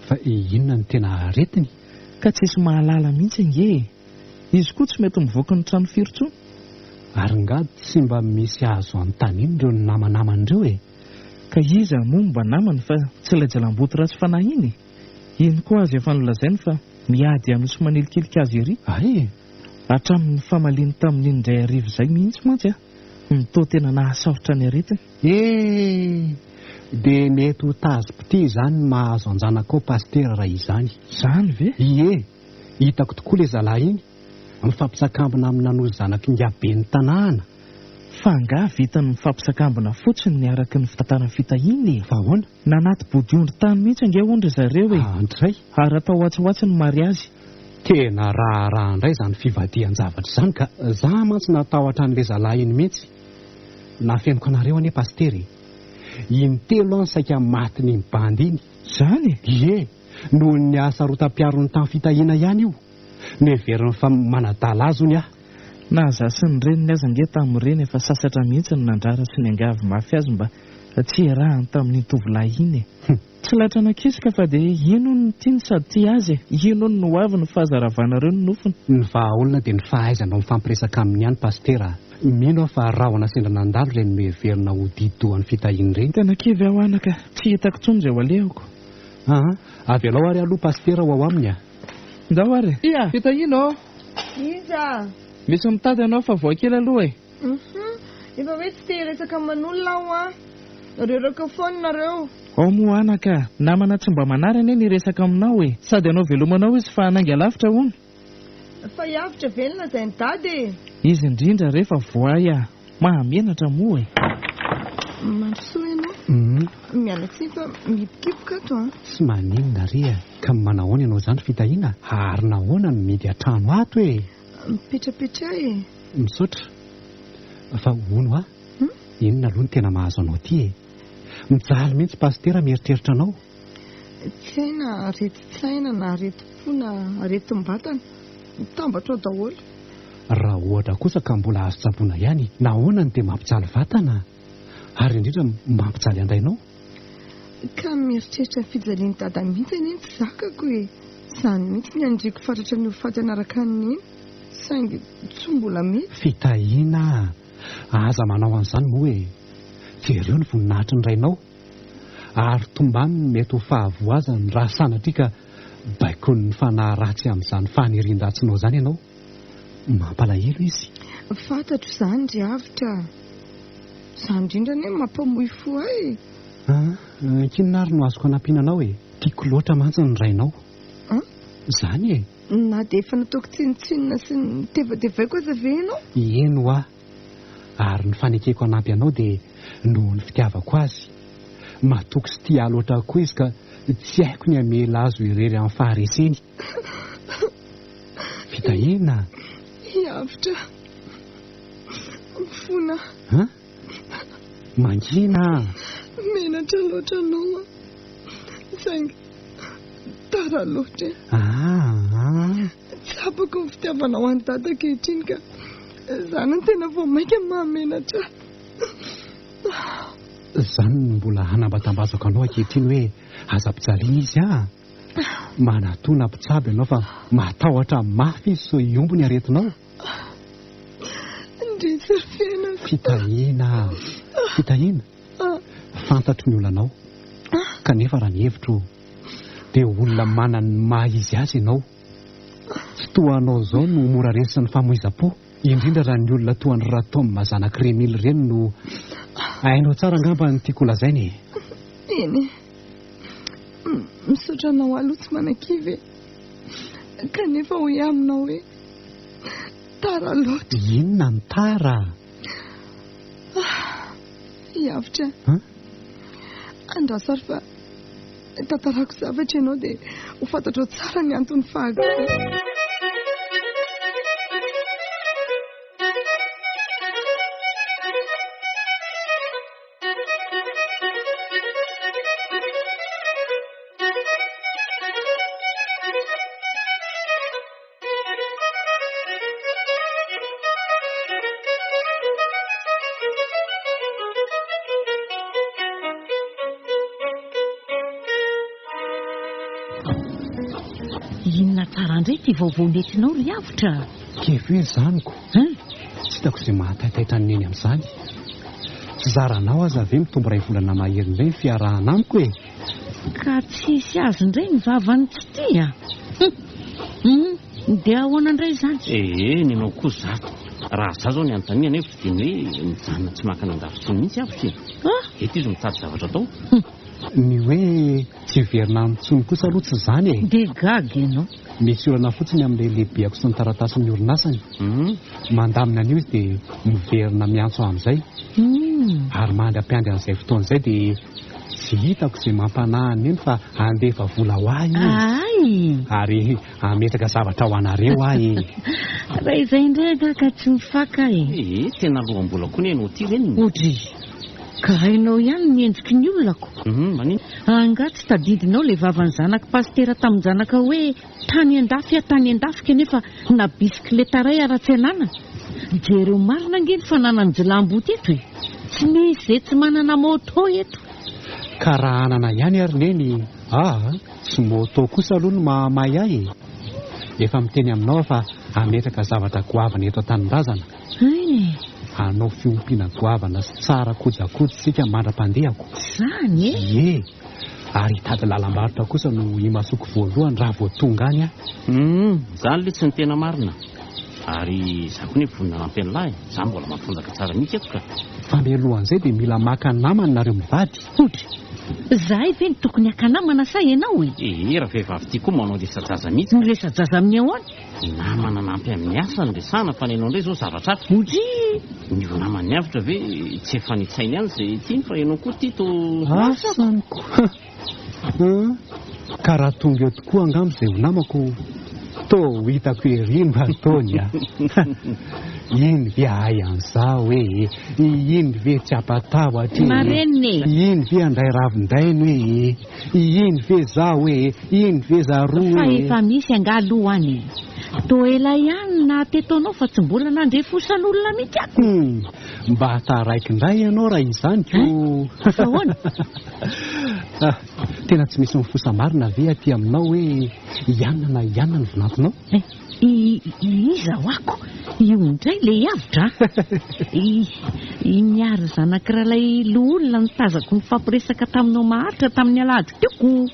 Fa inona ny tena aretiny? Ka tsisy mahalala mihitsy nge. Izy koa tsy mety mivoaka ny trano firy-tsony. Ary ngady tsy mba misy azo an-tany iny ireo namanamandreo e. Ka izy moa mba namany fa tsy laijalam-boto ratsy fanahy iny. Iny koa azy efa nolazainy fa miady anosy manelikilika azy ery. Ay, hatramin'ny famaliny tamin'iny indray arivo izay mihitsy mantsy a. Mitoa tena nahasarotra ny aretiny. Dia mety ho tazo-pity izany mahazo anjanako pastera raha izany. Zany ve? Ie, hitako tokoa ilay zalahy iny mifampisakambina amin'ny zanaka ingaben'ny tanàna. Fa nga vitany mifampisakambina fotsiny ny araky ny fitantara fitahiny. Fa ahoana? Nanaty bodiondry tany mihitsy ange ondry zareo e. Andray. Ary atao hoatsahoatsy ny mariazy. Tena raha indray izany fivadihan-javatra izany ka za mantsy natahotra an'ilay zalahy iny mihitsy. Nafenoko anareo anie pastery. Intelo any saika maty ny bandy iny. Zany? Ie, noho ny asa rotam-piarony tamin'ny fitahiana ihany io. Neveriny fa manadala azy hono aho. Naza sy ny reniny aza nge tamin'ireny efa sasatra mihitsy ny nandrara sy ny angavy mafy azy mba tsy iarahany tamin'ny tovolahy iny. Tsy latra nakisika fa dia ino ny tiany sady tia azy. Ino ny hoavy ny fahazaravanareo ny nofony. Ny vahaolona dia ny fahaizana mifampiresaka aminy ihany pastera. Mino fa rahona sendra nandalo ireny meverina ho didohan'ny fitahiany ireny. Tena kivy aho anaka, tsy hitako tsony izay ho alehako. Avy alao ary aloha pastera ho ao aminy a. Ndao ary. Ia, fitahino. Iza. Misy mitady ianao fa voakely aloha e. Efa hoe tsy te resaka manolona aho a. Reraka foana nareo. Ao moa anaka, namana tsy mba manarana ny resaka aminao e. Sady anao velomanao izy fa hanangy alavitra hono. Fa hiavitra velona izay ny dady e. Izy indrindra rehefa voay a, mahamenatra moa e. Mampisoa ianao. Miala tsy fa mihipokipoka ato a. Tsy maninona rea ka manahoana ianao izany fitahiana. Ary nahoana no midy atrano ato e. Mipetrapetra e. Misaotra. Fa hono a? Inona aloha ny tena mahazo anao ty e? Mijaly mihitsy pastera mieritreritra anao. Tsy haina areti-tsaina na areti-po na areti-mbatana. Mitambatra ao daholo. Raha ohatra kosa ka mbola azo tsaboana ihany, nahoana ny dia mampijaly vatana? Ary indrindra mampijaly andainao? Ka mieritreritra ny fijaliany dada mihitsy any tsy zakako e. Izany mihitsy ny andriko fatratra ny hofaty anaraka an'iny. Saingy tsy mbola mety. Fitahiana. Aza manao an'izany moa e. Jereo ny voninahitry ny rainao. Ary tombany mety ho fahavoazany raha sanatria ka baiko ny fanahy ratsy amin'izany fanirian-datsinao izany ianao. Mampalahelo izy. Fantatro izany ry avitra. Izany indrindra ny mampamoy fo ahy. Kinona ary no azoko hanampiana anao e. Tiako loatra mantsy ny rainao. Izany e. Na dia efa nataoko tsinotsinona sy ny tevatevaiko aza ve ianao? Eno a. Ary ny fanekeko hanampy anao dia noho ny fitiavako azy. Mahatoky sy tia loatra koa izy ka tsy haiko ny hamela azo irery amin'ny fahareseny. Fitahiana. Hiavitra. Mifona. Mangina. Menatra loatra anao a. Saingy tara loatra. Tsapako ny fitiavanao any dada kehitriny ka izany ny tena vao maika mahamenatra. Izany mbola hanambatambazako anao ankehitriny hoe aza-pijaliana izy a. Manatona mpitsabo ianao fa matahotra mafy izy so iombony aretinao. Ndrisarfiana. Fitahiana. Fantatro ny olanao. Kanefa raha ny hevitro dia olona manana ny maha izy azy ianao. Tsy toa anao izao no mora resy ny famoiza-po. Indrindra raha ny olona toa ny ratom mazanaka remily ireny no hainao tsara angamba ny tiako lazainy. Eny. Misaotra anao aloha tsy manan-kivy. Kanefa ho aminao hoe tara loatra. Inona ny tara? Avitra. Andrasary fa tantarako zavatra ianao dia ho fantatrao tsara ny antony fahako. Inona tsara indray ty vaovao nentinao ry Avitra? Kevy hoe zaniko. Tsy hitako izay mahataitaitra ny eny amin'izany. Tsy zaranao aza ve mitombo iray volana mahery indray ny fiarahana amiko e? Ka tsisy azy indray ny vavany tsy tia. Dia ahoana indray izany? Nenao koa zato. Raha za zao ny anontaniana nefa dia ny hoe mijanona tsy makana an-davitra mihitsy Avitra. Eto izy mitady zavatra atao. Ny hoe tsy verina amin'ntsony kosa aloha tsy izany e. Dia gaga ianao. Misy olana fotsiny amin'ilay lehibeako sy ny taratasin'ny orinasany. Mandamina an'io izy dia miverina miantso amin'izay. Ary mandra-piandry an'izay fotoana izay dia tsy hitako izay mampanahany eny fa andefa vola ho ahy izy. Ary ametraka zavatra ho anareo ahy. Raha izay indray gaga tsy mifaka e. Tena loham-bola koa ny ianao ty reny. Odry. Ka hainao ihany miendriky ny olonako. Manino? Anga tsy tadidinao ilay vavan'ny zanaka pastera tamin'ny zanaka hoe tany an-dafika nefa na bisikileta iray ara-tsy anana. Jereo marina angeny fa nanany jilamboty eto e. Tsy misy tsy manana moto eto. Ka raha anana ihany ary neny. Tsy moto kosa aloha no mahamay ahy. Efa miteny aminao fa ametraka zavatra goavana eto an-tanindrazana. Anao fiompiana goavana sy tsara kojakojatsika mandra-pandehako. Zany e? Ary hitady lalam-barotra kosa no himasoko voalohany raha vao tonga any Zany le tsy ny tena marina. Ary za koa ny vonina nampy an'lahy. Za mbola mahatonjaka tsara mihitsy eto ka. Fa mialohan'izay dia mila maka namana nareo mivady. Odry. Zahay ve ny tokony aka-namana sa ianao e? Raha vehivavy tia koa manao resajaza mihitsy. Ny resajaza amin'ny ahoana? Namana nampy amin'ny asa ny resana fa nenao indray zao zavatra hafa. Odry. Ny namany Avitra ve tsy efa nitsainy ihany izay tiany fa ianao koa tito. Asaniko. Ka raha tonga eo tokoa angamba izay ho namako. Tô hitako erino ataony iny ve ahay an'izao hoe iny ve tsy apatahotra iny ve andray ravin-dainy hoe iny ve za hoe iny ve za roa fa efa misy angaloha any. Tô ela ihany na tetonao fa tsy mbola nandrefosan'olona mihitsy ako. Mba hataraiky indray ianao raha izany ko. Ahoana? Tena tsy misy mifosa marina ve aty aminao hoe ianona ny vinantonao? Iza ho ako? Io indray le Avitra. Miary zanak'iralay loholona nitazako ny fampiresaka taminao maharitra tamin'ny alahady teo.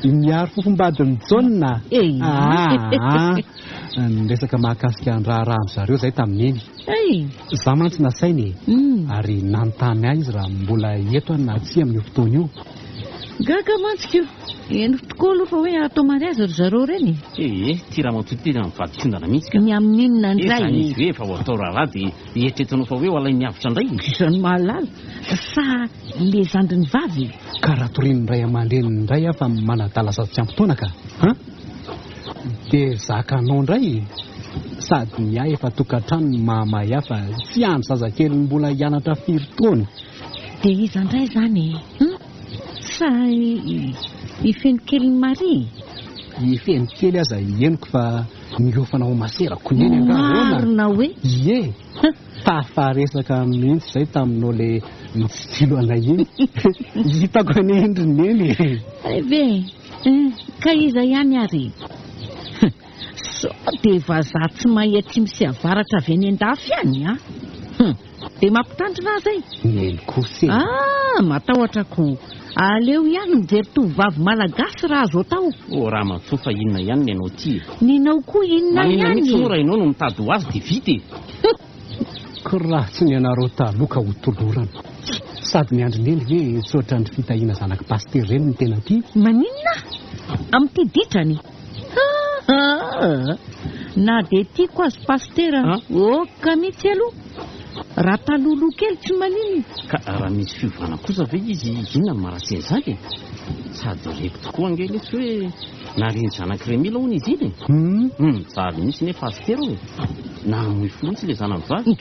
Miary fofombadiny jauna. Resaka mahakasika ny raharaha amin'izareo izay tamin'iny. Za mantsy nasainy ary nanontany ahy izy raha mbola eto na tsy amin'io fotoana io. Gaga mantsika io. Eno tokoa aloha fa hoe atao mariazy ry zareo reny. Ty raha matoa tena mivadikindana mihitsy ka. Ny amin'inona indray. Zany izy hoe fa ho atao raharaha dia eritreretinao fa hoe ho alay ny Avitra indray. Isany mahalala. Sa le zandriny vavy. Ka raha torian'ny ray aman-dreniny indray aho fa manadala sady tsy ampitoana ka. Dia zakanao indray. Sady ny ahy efa tokantrano mahamay ahy fa tsy andro zazakely mbola hianatra 4 taona. Dia iza indray zany sa ifenikely Maria? Ifenikely aza henoko fa niofana ho maserako neny angahoana. Marina hoe? Tafaresaka mihitsy izay taminao le nitsitilo iny. Hitako ny endriny eny. Ve, ka iza ihany ary? So dia vazaha tsy mahety misy avaratra avy any an-dafy ihany dia mampitandrina zay. Neny kosa. Matahotra ko. Aleo ihany mijery tovovavy malagasy raha azo atao. Raha matsoa fa inona ihany ny anao ty. Ninao koa inona ihany. Manina mihitsy raha ianao no mitady ho azy dia vita e. Ko raha tsy ny anareo taloka ho tolorana. Sady ny andro neny ve tsotra ny fitahiana zanaka paster reny ny tena ty. Maninona? Amin'ity ditrany. Na dia tiako azy pastera. Ka mihitsy aloha. Raha taloloha kely tsy manino. Ka raha misy fiovana kosa ve izy inona ny maratsiny zany? Sady reko tokoa angeletsy hoe nareny zanak'iray mila hono izy iny. Jaly misy nefa pastera hoe namoy fotsy ilay zanavavy.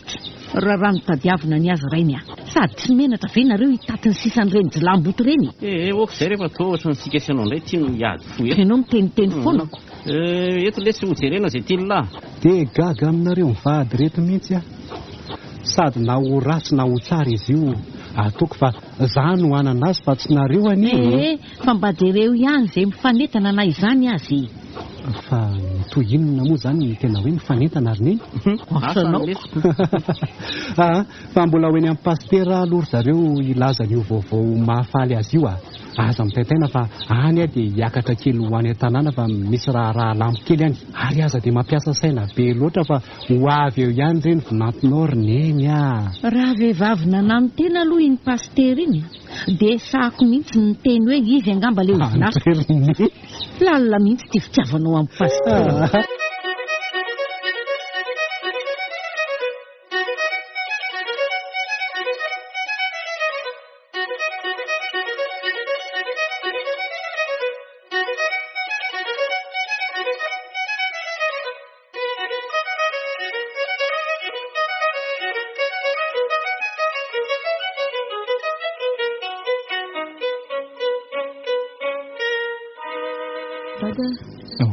Raha mitadiavina ny azy iray mia. Sady tsy menatra ve nareo hitatiny sisan'ireny jilamboto ireny? Oka izay rehefa toa ohatry ny sika sy anao indray tia no hiady fo eto. Ianao miteniteny foanako. Eto lesy ho jerena izay tian'lahy. Dia gaga aminareo mivady reto mihitsy a. Sady na ho ratsy na ho tsara izy io ataoko fa za no anana azy fa tsy nareo anio. Fa mba jereo ihany izay mifanetana na izany azy. Fa toy inona moa zany tena hoe mifanetana ary neny? Asanao. Fa mbola hoeny amin'ny pastera aloha zareo ilaza an'io vaovao mahafaly azy io aza mitaitaina fa any dia hiakatra kely ho any an-tanàna fa misy raha lampo kely any. Ary aza dia mampiasa saina be loatra fa ho avy eo ihany ireny vinantinao roneny Raha vehivavy nanano tena aloha iny pastera iny dia sahako mihitsy ny teny hoe izy angamba le ovinasa. Lalina mihitsy ty fitiavanao amin'ny pastera.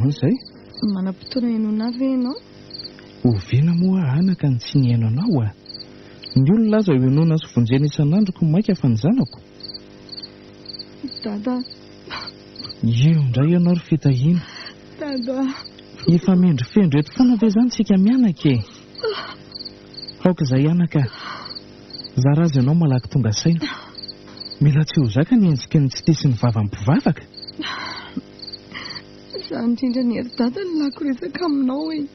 Izay manam-potoana ianona ve ianao? Ovena moa anaka ny tsy nihaino anao ny olona aza ianona sy vonjena isan'androko maika fa ny zanako. Dada. Io indray ianao ry fitahiana. Dada. Efa mendrifendro eto foana ve zany tsika mianaka e? Aoka izay anaka. Zarazy ianao malaky tonga saina. Mila tsy ho zaka ny endriky ny tsy tisy ny vava-mpivavaka. Za indrindra ny ery dada ny lako resaka aminao e.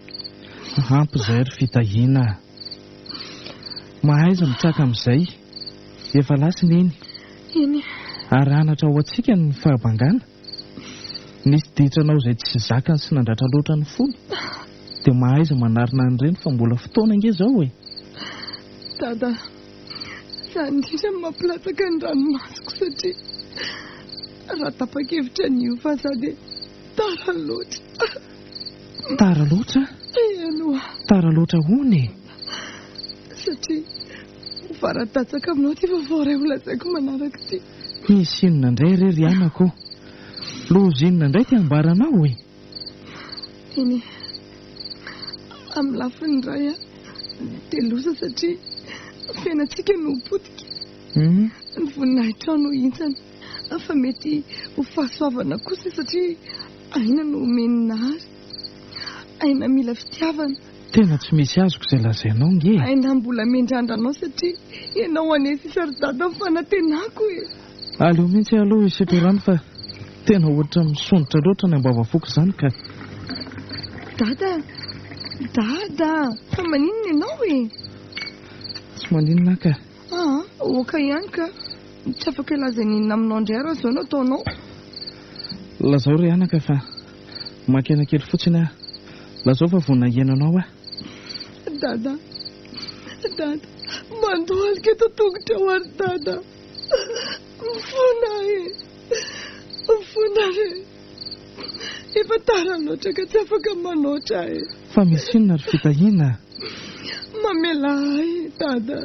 Ampy izay ry fitahiana. Mahaiza mitraka amin'izay. Efa lasa neny. Eny. Ary anatra ao antsika ny fahabangana. Nisy ditranao izay tsy zakany sy nandratra loatra ny folo. Dia mahaiza manarina an'ireny fa mbola fotoana nge zao e. Dada, za indrindra mampilatsaka ny ranomasoko satria raha tapa-kevitra nio fa za dia tara loatra. Tara loatra? Aloha. Tara loatra hono e. Satria varatatsaka aminao ty vaovao iray olazaiko manaraka ty. Misy inona indray rery anako. Loza inona indray ty ambaranao e. Eny, amin'ny lafiny iray dia loza satria fiainantsika no potika. Ny voninahitra no hintsana. Fa mety ho fahasoavana kosa satria aina no menina azy. Aina mila fitiavana. Tena tsy misy azoko izay lazainao nge. Aina mbola mendrandranao satria ianao anefa isaridada ny fanantenako e. Aleo mihitsy aloha iseperany fa tena ohatra misondrotra loatra ny ambavafoko izany ka. Dada, fa maninona ianao e? Tsy maninona ka. Oka ihany ka. Tsy afaka ilazainina aminao indray raha izao no ataonao. Lazao ry anaka fa makena kely fotsiny lazao fa vonina hiainanao Dada, mandohalika eto tongotra ho ary dada. Mifona e. Efa tara loatra ka tsy afaka manoatra e. Fa misy inona ry fitahiana? Mamela dada.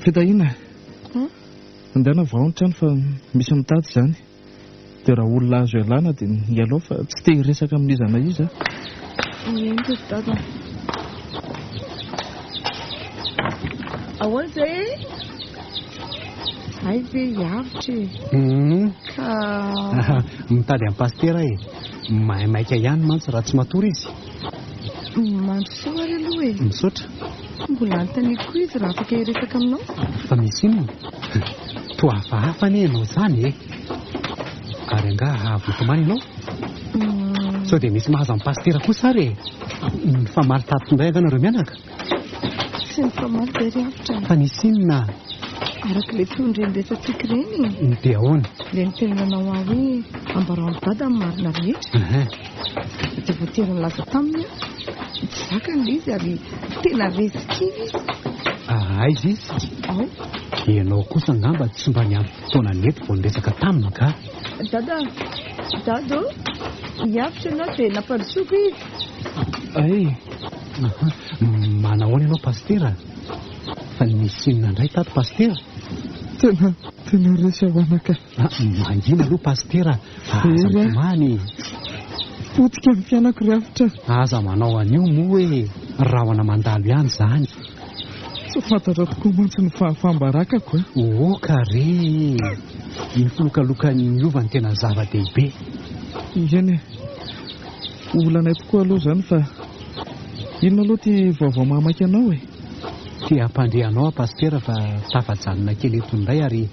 Fitahiana. Andana vao ny trano fa misy mitady izany. Dia raha olona azo ialana dia ialao fa tsy te hiresaka amin'izana izy Eny dada. Ahoana izay? Ay ve hiavitra e. Mitady amin'ny pastera e. Maika ihany mantsy raha tsy matory izy. Mandrosoa ary aloha e. Misaotra. Mbola anontaniako izy raha afaka hiresaka aminao. Fa misy inona? Toa hafahafa ne ianao izany e. Ary angaha avotomany ianao? Sao dia misy mahaza amin'ny pastera kosa ary e. Nifamaly tato indray anganareo mianaka? Tsy nifamaly dia ry avitra. Fa nisy inona? Araka ilay tondreny rehetratsika ireny. Dia ahoana? Ilay nitenenanao aho hoe ambarao amin'ny dada amin'ny marina rehetra. Dia voatery nilaza taminy aho. Tsy zakany izy ary tena resikiny izy. Aiza izy? Ao. Ianao kosa angamba tsy mba niampy fotoana nety vao niresaka taminy ka? Dada hiavitra ianao dia nampandrosoako izy. Ay. Manahoana ianao pastera? Fa nisy inona indray tato pastera? Tena resy avanaka. Mangina aloha pastera. Aza mitomany. Potika amin'ny fianako ry avitra. Aza manao an'io moa hoe rahona mandalo ihany izany. Tsy fantatra tokoa mantsy ny fahambarakako. Oka re. Ny filokalokan'ny ovany tena zava-dehibe. Eny olanay tokoa aloha izany fa inona aloha ty vaovao mamaka anao e? Ty hampandrehanao pastera fa tafajanona kely eto indray ary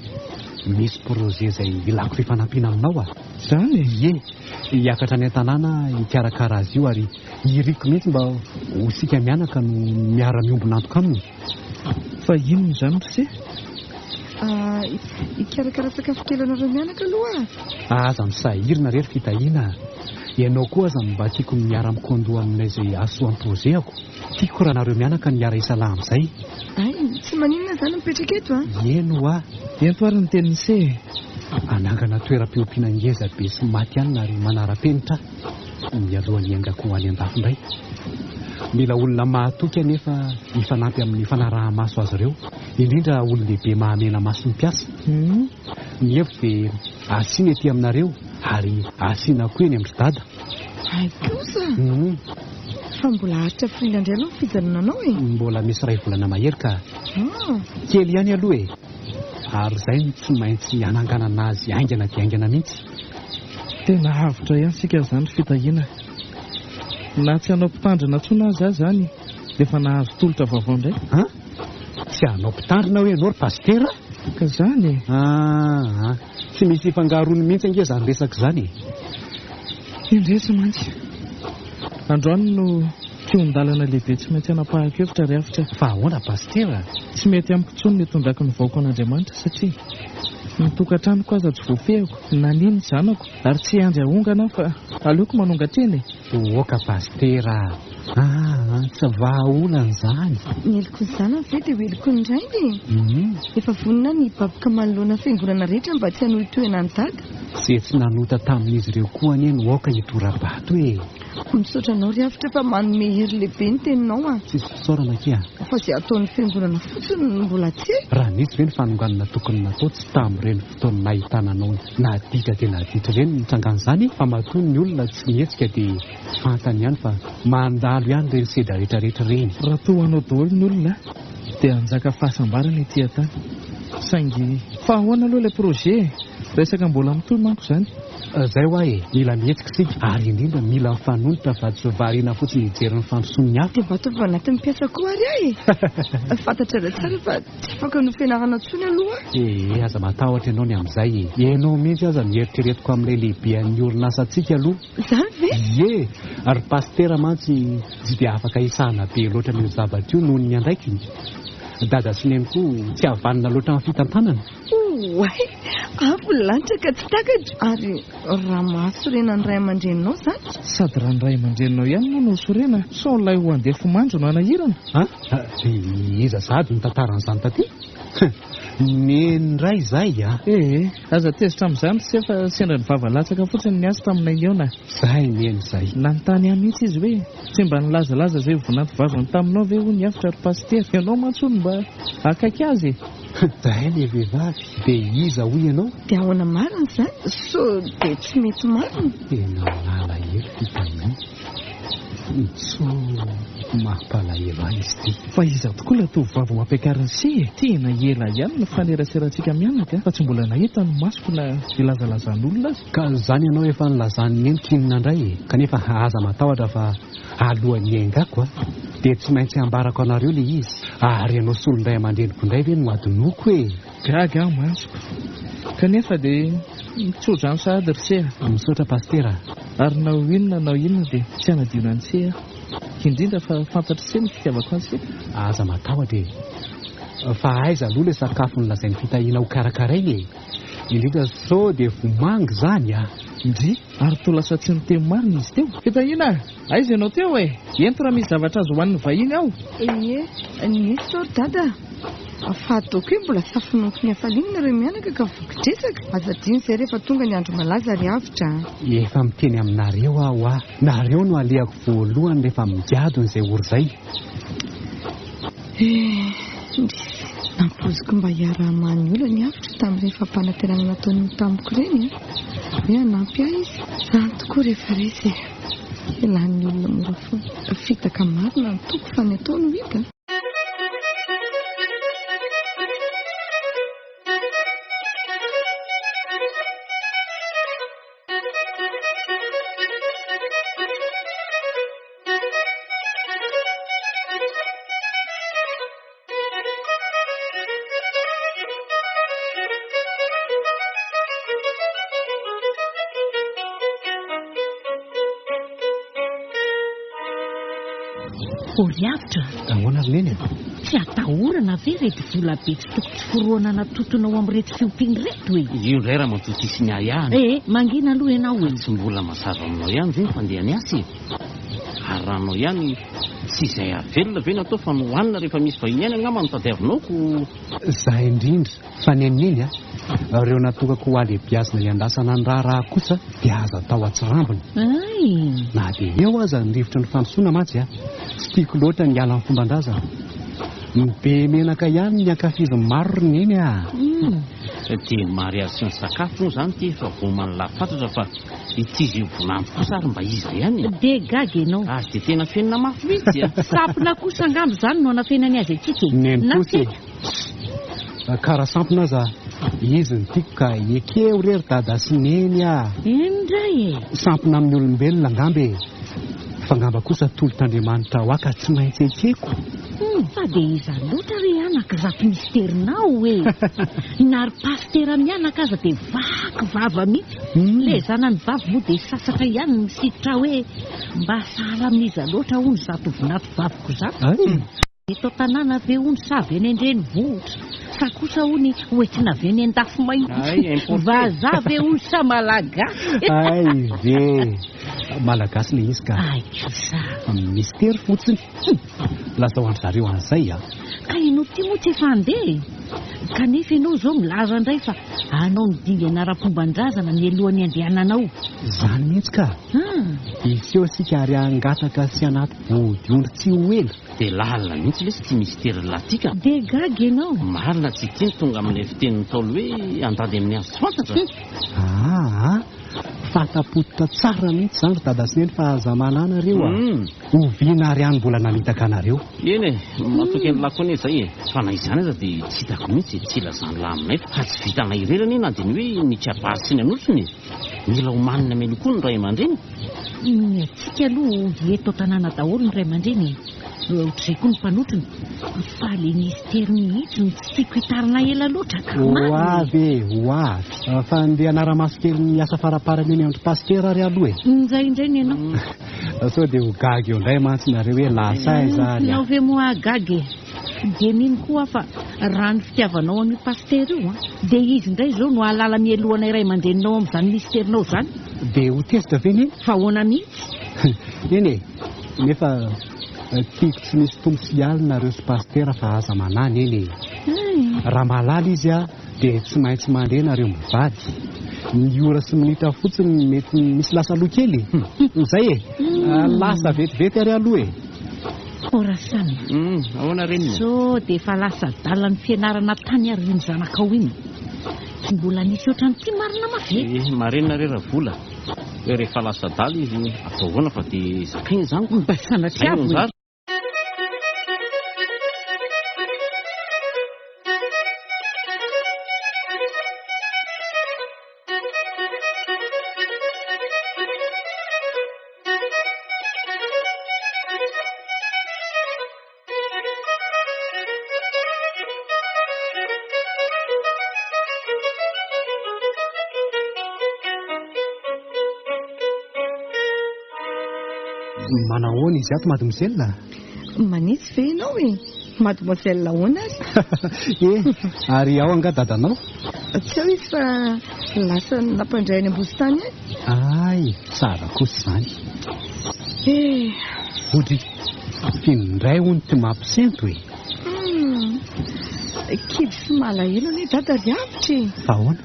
misy projet izay ilako fifanampiana aminao a. Izany e? Ie, hiakatra any an-tanàna hikarakara azy io ary hiriko mihitsy mba hosika mianaka no miara-miombona antoka aminy. Fa inona izany tse? Hikarakara sakafo kely anareo mianaka aloha. Aza misahirina rery fitahiana. Ianao koa aza mba tiako miara-mikondoha aminay izay asoan'ny projetako. Tiako raha nareo mianaka ny miara isalama izay. Ay, tsy maninona izany mipetraka eto a? Eno a. Ento ary ny tenin'ny se. Anangana toeram-piompiana ngeza be sy maty ihany ary manara-penitra mialohan'ny iangako ho any an-dafo indray. Mila olona mahatoky anefa hifanampy amin'ny fanaraha-maso azy ireo, indrindra olon-dehibe mahamena maso ny piasa. Ny hevitra dia asiana ety aminareo ary asiana koa eny amin'ny dada. Ay kosa. Fa mbola haritra frila indray aloha fijanonanao e. Mbola misy iray volana mahery ka kely ihany aloha e. Ary izay tsy maintsy hananganana azy aingana dia aingana mihitsy. Tena havitra ihany sika izany fitahiana. Na tsy hanao mpitandrina tsona azy izany dia efa nahazo tolotra vaovao indray. Tsy hanao mpitandrina hoe ianao ry pastera? Ka izany e. Tsy misy hifangarony mihitsy ange izany resaka izany. Indresy mantsy. Androany no kion-dalana lehibe tsy maintsy hanapahakevitra ry avitra. Fa ahoana pastera? Tsy mety amiko intsony ny tondrako ny vaoko an'Andriamanitra satria ny tokantranoko aza tsy voafehako, naniny zanako ary tsy andry ahongana fa aleoko manongatreny. Oka pastera. Tsy vahaolana izany. Ny heliko izany ave dia heliko indray dia efa vonina ny baboka manoloana fiangonana rehetra mba tsy hanohy toena ny dada. Izay tsy nanota tamin'izy ireo koa anie no oka hitorabato e. Misaotra anao ry avitra fa manome hery lehibe ny teninao a. Tsisy fisaorana kia. Fa izay ataon'ny fiangonana fotsiny mbola tsy. Raha nisy ve ny fanonganana tokony natao tsy tamin'ireny fotoana nahitananao naditra dia naditra ireny nitrangan'izany fa matoa ny olona tsy mihetsika dia fantany ihany fa mandalo ihany ireny seda rehetrarehetra ireny. Raha toa anao daholo ny olona dia anjaka fahasambarana ety an-tany. Saingy fa ahoana aloha ilay projet resaka mbola mitohy manko izany. Izay hoa e, mila mihetsika sika ary indrindra mila mifanohitra fa tsy variana fotsiny hijery ny fandrosoany hafa. Dia mba tovy anatin'ny piasa koa ary ahy e. Fantatra ra tsara fa tsy afaka no fianarana tsony aloha. Aza matahotra ianao ny amin'izay e. Ianao mihitsy aza mieritreretiko amin'ilay lehibean'ny orinasantsika aloha. Izany ve? Ie, ary pastera mantsy tsy dia afaka isahana be loatra ny zavatra io noho ny andraikiny. Dada sy neny koa tsy havanina loatra amin'ny fitantanana. Oay, avy lanitra ka tsy takatra. Ary raha mahasorena ny ray aman-dreninao izany. Sady raha ny ray aman-dreninao ihany no nosorena sao ilay ho andefo mandro no anahirana. Iza sady ny tantaran'izany taty? Neny ray izay a? Aza tezitra amin'izany tsy efa sendra ny vavalatsaka fotsiny ny asa taminay eona. Izay neny izay. Nanontany ihany mihitsy izy hoe tsy mba nilazalaza izay vonanty vavany taminao ve ho ny hafitra ry pastera. Ianao mantsony mba akaiky azy e. Dahay ilay vehivavy dia iza hoy ianao? Dia ahoana marina izany? So dia tsy mety marina. Tena lala hery ty taminao. So mampalahelo izy ty. Fa iza tokoa ilay tovovavy mampiakariny sy tena ela ihany no faneraseratsika mianaka fa tsy mbola nahita ny masoko na ilazalazan'olona azy. Ka zany ianao efa nilazany entinina indray kanefa aza matahotra fa alohan'ny aingako dia tsy maintsy ambarako anareo le izy ary ianao solondray aman-dreniko indray ve no adinoko hoe gaga masoko kanefa dia mitsodrano sahady risea misaotra pastera ary nao inona dia tsy hanadiona ny sea indrindra fa fantatry se ny fitiavako azy aza matahotra fa aiza aloha le sakafo nolazainy fitahiana ho karakarainy indrindra sao dia vomangy zany indry ary toa lasa tsy niteny marina izy teo fitahiana aiza ianao teo ento raha misy zavatra azo hoan'ny vahiny aho nisy sao dada fa ataoko hoe mbola tsy afinonoko ny hafalinina ireo mianaka ka vokidresaka azadiny izay rehefa tonga ny andro malaza ry avitra efa miteny aminareo aho nareo no alehako voalohany rehefa migadon'izay ory zay nampoziko mba hiara-many olo ny avitra tamin'ny rehefa mpanaterana nataony tamiko ireny hoe hanampy ahy izy zany tokoa rehefa resy ilan'ny olona mora foana fitaka marina ny toko fa ny ataony hita Ory avitra ahoana neny tsy atahorana ve reto vola be tsy toko tsy foroana natotona ao amin'ny reto fiompiany reto hoe io indray raha matoto isy ny ahihahana mangina aloha ianao hoe tsy mbola mazava aminao ihany ve nyfandehany asy ary rahanao ihany tsy izay avelona ve natao fa nohanina rehefa misy vahiny ihany angamba notadiavinaoko za indrindra fa neniny ireo natokako ho alebiazina iandasana ny raharaha kosa dia aza atao atsirambina na dia eo aza ny rivotra ny fandosoana mantsy tsy tiako loatra ny ala ny fomban-drazana ny be menaka ihany ny ankafiziny maro roneny dia mariazy sy ny sakafo moa zany ty efa vomany lafatotra fa ity izy io vonampy kosa ary mba izy ihany dia gaga ianao azy dia tena fenina mafy mihitsy sampona kosa angambo zany no anafenany azy atsika nenykosy karaha sampona aza izy ny tiako ka ekeo rery dada sy neny indray sampona amin'ny olombelona angambe fa ngamba kosa tolo-tandriamanitra ho aka tsy maintsy ekeko fa dia iza loatra re anaka zato misterinao hoe nary pastera mianaka aza dia vaky vava mihitsy le zanany vavy moa dia sasaka ihany misitra hoe mba sara amin'iza loatra hono zato vonato vaviko zato eto tanàna ve hono savy eny endreny vohitra sa kosa hony hoentina avy eny an-dafo mahitsy vazaha ve hono sa malagasy ay ve malagasy le izy ka aikosa mistery fotsiny lasa ho andry zareo an'izay ka ianao ty moa tsy efa andeha kanefa ianao zao milaza indray fa anao nidinga anara-pomban-drazana ny alohan'ny andehananao zany mihitsy ka iseo sika ary angataka sy anaty vody tsy ho ela dia lalina mihitsy lesy ty mistera latika dia gaga ianao marina tsy tiany tonga amin'ilay fiteniny taolo hoe andady amin'ny azy tsy fantatra fatapototra tsara mihitsy zany ry dada sy neny fa azamanana reo oviana ary any mbola namitaka anareo eny matoky ny lakone zay fa na izany aza dia tsy hitako mihitsy tsy ilazany laminay fa tsy vitana irerana na dia ny hoe nitsiabazy sy ny anotrony mila homanina melo koa ny ray aman-dreny atsika aloha eto tanàna daholo ny ray aman-dreny ohatr'izay koa ny mpanotriny fa le mistera mihitsy no tsy tiako hitarina ela loatra ka hoavy fa ndeha anara-maso kely ny asa faraparany eny andro pastera ary aloha nzay indray ny ianao sao dia ho gaga eo indray mantsy nareo hoe lasay zany nao ve moa gaga dia mino koa fa raha ny fitiavanao amin'io pastera io dia izy indray zao no ahalala mieloana iray aman-dreninao amin'izany misterinao zany dia ho tezitra ve neny fa hoana mihitsy eny nefa tiako tsy misy tombo sy alinareo sy pastera fa aza manany eny raha malala izy dia tsy maintsy mandeha nareo mivady ny ora sy minitra fotsiny mety misy lasa loha kely izay lasa vetivety ary aloha orasany ahoana reny so dia efa lasa dalan'ny fianarana tany ary ny zanakao iny tsy mbola nisy ohatrany ty marina mafy marenina rera vola hoe rehefa lasa dala izy atao hoana fa dia zakaina izany mba sanatria Manahoana izy ato mademoiselle? Manitsy ve ianao e? Mademoiselle ahoana ary? Ary ao anga dadanao? Tsy ao izy fa lasa nampandray any ambositany any. Ay, tsara kosa izany. Odry, indray hono ty mampisento e. Kidy sy malahelo anie dada ry avitra e. Ahoana?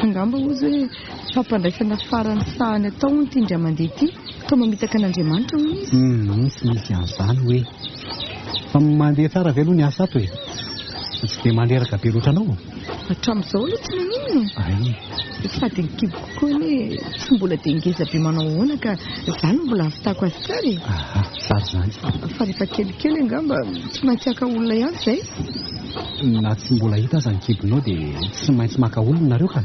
Angamba ozy hoe fampandraisana farany sahany atao hono ty indray mandeha ty. Tao mamitaka an'Andriamanitra hono izy. Misy an'izany hoe fa mandeha tsara ve aloha ny asa ato e? Tsy dia maneraka be loatra anao? Hatramin'izao aloha tsy nanino. Ay. Sady ny kibo kokoa hoe tsy mbola dia ngeza be manao ahoana ka izany mbola avitako azy tsara e. Tsara izany. Fa rehefa kelikely angamba tsy maintsy aka olona ihany izay. Na tsy mbola hita aza ny kibonao dia tsy maintsy maka olona nareo ka.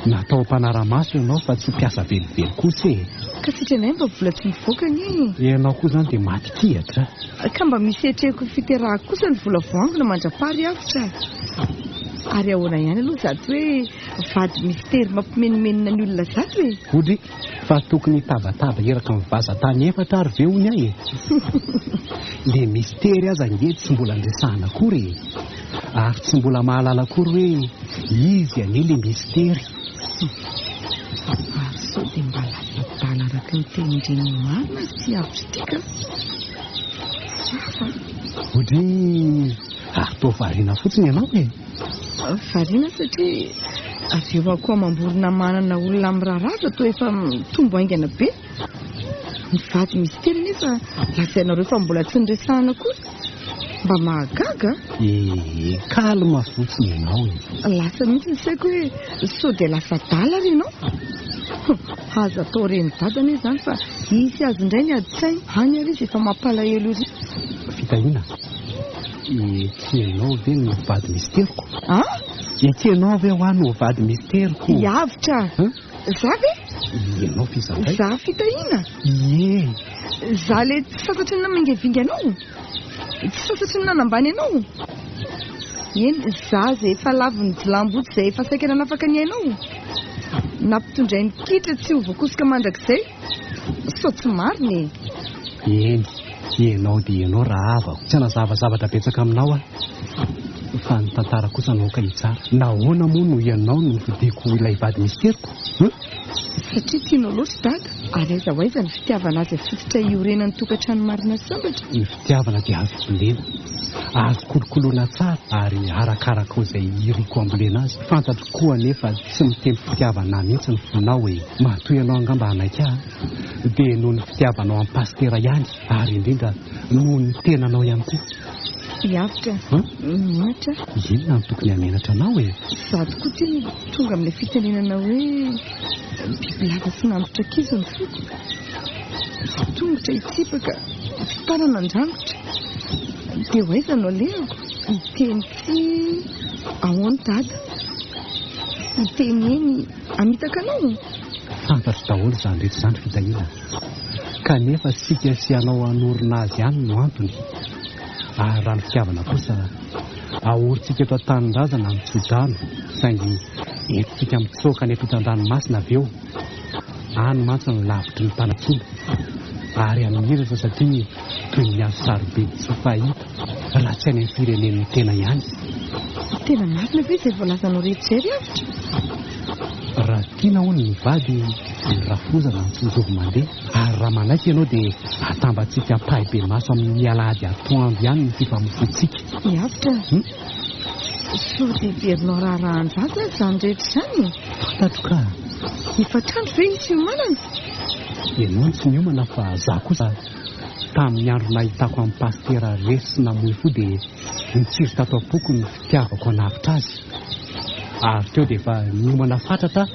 Natao mpanara-maso ianao fa tsy mpiasa velively kosa e. Ka sitranay mba vola tsy mivoaka nie. Ianao koa izany dia maty kihatra. Ka mba misy etreko fiterahako kosa ny vola voangona mandrapary avitra. Ary ahoana ihany aloha zato hoe vady mistera mampimenimenina ny olona zato e. Odry, fa tokony tabataba eraka mivaza tany efatra ary ve hony ahy e. Ilay mistery aza nge tsy mbola andresahana akory e. Ary tsy mbola mahalala akory hoe izy anie ilay mistery. Ary sao dia mba lasa-dala araka ny tenindreny marina sy avitra tika. Odry, ary toa variana fotsiny ianao e. Variana satria avy eo ako mamborona manana olona amin'ny raharaza toa efa tombo haingana be. Mivady mistera nefa lazainareo fa mbola tsy niresahana kosa. Mba mahagaga. Kalma fotsiny ianao e. Lasa mihitsy ny saiko hoe sao dia lasa dala ry ianao. Aza atao reny dadana izy izany fa isy azy indray ny adi-tsainy any ary izy efa mampalahelo izy. Fitahiana, ety ianao ve no vady misteriko? Ety ianao ve ho any no vady misteriko? Iavitra. Za ve? Ianao fizakay? Za fitahiana? Ie. Za le tsy sasatry ny namangevingy anao. Tsy sasatry ny nanambany anao. Eny, za zay efa laviny jilambotsy zay efa saika nanafaka ny ainao. Nampitondray ny kitra tsy ho voakosika mandrakizay. Sao tsy mariny. Eny, ianao dia ianao raha avako. Tsy hanazava-zavatra betsaka aminao a. Fa ny tantara kosa naoka hitsara. Nahoana moa no ianao no vidiko ilay vady misteriko? Satria tianao loatra dada. Ary aiza ho aiza ny fitiavana azy fototra iorenan'ny tokantrano marina sambatra. Ny fitiavana dia azo bolena. Azo kolokoloana tsara ary arakaraka izay iriko ambolena azy. Fantatro koa anefa tsy miteny fitiavana mihitsy ny fonao hoe matoy ianao angamba anaika dia noho ny fitiavanao amin'ny pastera ihany ary indrindra noho ny tenanao ihany koa. Iavitra. Mihatra. Inona no tokony hamenatra anao e? Zato koa ty tonga amin'ilay fitenenana hoe bibilava sy nambotra kizo ny foko. Tongotra hitsipaka fitarana andrangotra. Dia ho aiza no alehako hiteny tsy ahoany dada. Hiteny eny amitaka anao. Fantatro daholo izany rehetra izany fitahiana. Kanefa sika sy anao hanorina azy ihany no antony. Ary raha ny fitiavana kosa ahorintsika eto an-tanin-drazana amin'ny Tsodrano saingy entintsika mitsoaka ny eto an-dranomasina avy eo. Any mantsy ny lavitry ny mpanakiana ary aniratra satria toy ny azo sarobe tsy fahita raha tsy any amin'ny firenen'ny tena ihany. Tena marina ve izay voalazanao rehetra izay ry avitra? Raha tiana hono ny vady ny rafozana ny tsonjovo mandeha ary raha manaiky ianao dia atambatsika pahibe maso amin'ny alahady atoandro ihany ny fifamofoantsika. Iavitra. Sao dia verinao raha-rahan-jaza izany rehetra izany. Fantatro ka. Efa trandro ve izy iomanana? Ianao tsy niomana fa za kosa tamin'ny andro nahitako amin'ny pastera resy sy namoy fo dia nitsiry tato am-poko ny fitiavako anavitra azy. Ary teo dia efa niomana fatratra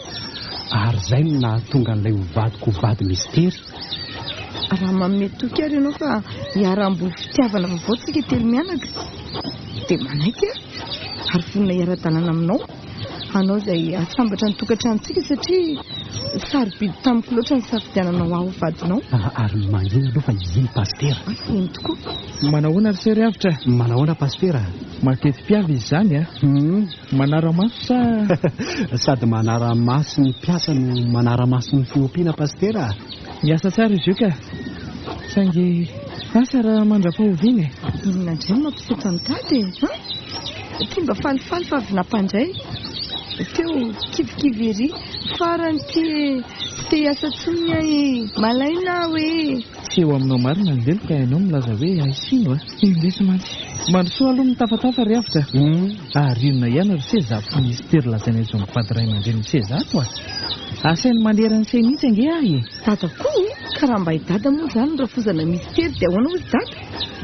Ary izay no nahatonga an'ilay hovadiko vady mistery. Raha manome toky ary ianao fa hiara-mboly fitiavana vaovao tsika telo mianaka dia manaiky ary vonona hiara-dalàna aminao. Anao izay asambatra ny tokantranontsika satria sarobidy tamiko loatra ny safidiananao aho vadinao. Ary mangina aloha fa iny pastera. Iny tokoa. Manahoana ry seryavitra? Manahoana pastera? Mateti-piavy izy izany a? Manara-maso sa? Sady manara-maso ny mpiasa no manara-maso ny fiompiana pastera. Miasa tsara izy io ka. Saingy asa raha mandra-pahoviana. Inona indray no mampisetra ny tady tia mba falifaly fa avy nampandray. Teo kivikivy ery farany te asa tsony ahy malaina hoe. Tsy eo aminao marina ny lelo ka ianao milaza hoe aisino a. Indesy mantsy mandrosoa aloha mitafatafa ry avitra. Ary inona ihany ry sezato ministera lazaina izo mivady ray aman-dreny sezato a. Asainy manderan'ny say mihitsy ange ahy. Dada koa ka raha mba dada moa izany rafozana mistera dia ahoana hozy dada?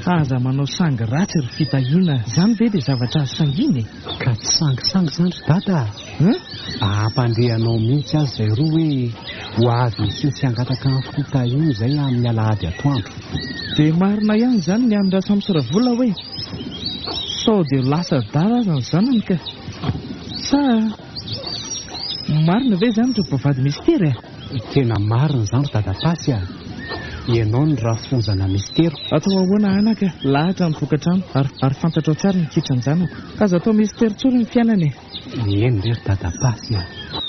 Aza manao sangy ratsy ry fitahiana izany ve dia zavatra azy sanginy? Ka tsy sangisangy izany ry dada. Ampandehanao mihitsy azy izay roa hoe ho avy sy hangataka ny fitahiana izay amin'ny alahady atoandro. Dia marina ihany izany ny amin'ny rasa misora-vola hoe sao dia lasa dara aza ny zanany ka. Sa marina ve izany rehefa vady mistera? Tena marina izany dada Tasy a. Ianao ny rafozana mistera. Atao ahoana anaka lahatra ny tokantrano ary fantatrao tsara ny kitran'ny zanako. Aza atao mistera tsory ny fiainany. Eny rery dada Tasy a.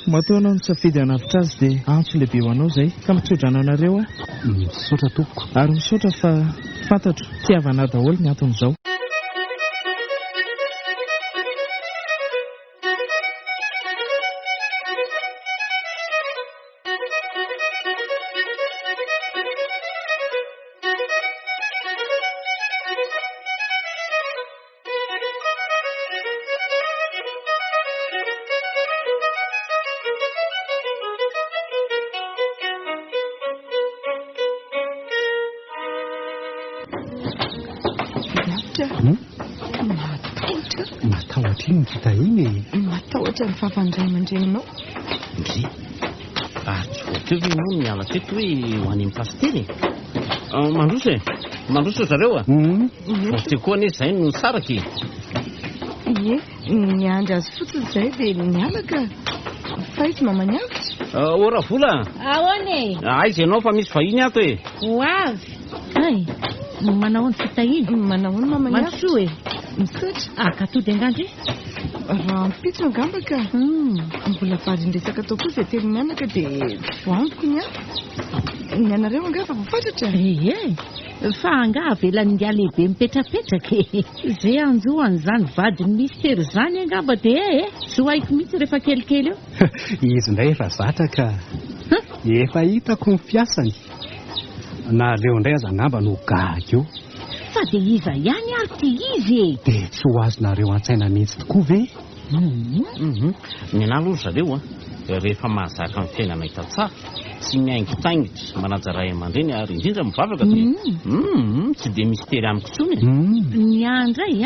Matoa anao ny safidy hanavitra azy dia antso lehibe ho anao izay ka mitsodrana anareo a. Misaotra tompoko. Ary misaotra fa fantatro tiavana daholo ny anton'izao. Matahotra iny fitahiny. Matahotra ny fahavandray aman-dreninao. Ndry tsy voateo ve moa miala teto hoe ho any amin'ny pastery. Mandroso zareo a. Voateo koa ane izay no saraky. Ie, niandry azy fotsiny izay dia nialaka. Fa izy mamany avitra. Ora vola. Ahoana e? Aiza ianao fa misy vahiny ato e. Ho avy. Ay, manahoana fitahiny? Manahoana mamany avitra. Mandrosoa e? Misaotra. Ka to dia angandry? Raha mpitso angamba ka. Mbola vadin-dresaka atao koa izay telo mianaka dia voantoko ny ahy. Ny anareo anga fa voafantatra. Fa anga avelan'ny ndia lehibe mipetrapetraka e. Izay anjohan'izany vadiny mistera izany angamba dia tsy ho haiko mihitsy rehefa kelikely eo. Izy indray efa zatra ka. Efa hitako ny fiasany. Na leo indray aza angamba no gaga eo. Fa dia iza ihany ary ty izy e. Dia tsy ho azonareo an-tsaina mihitsy tokoa ve? Ny anahy aloha zareo rehefa mahazaka ny fiainana hita tsara tsy miaingitaingitra manaja ray aman-dreny ary indrindra mivavaka dia tsy dia mistera amiko intsony. Ny andray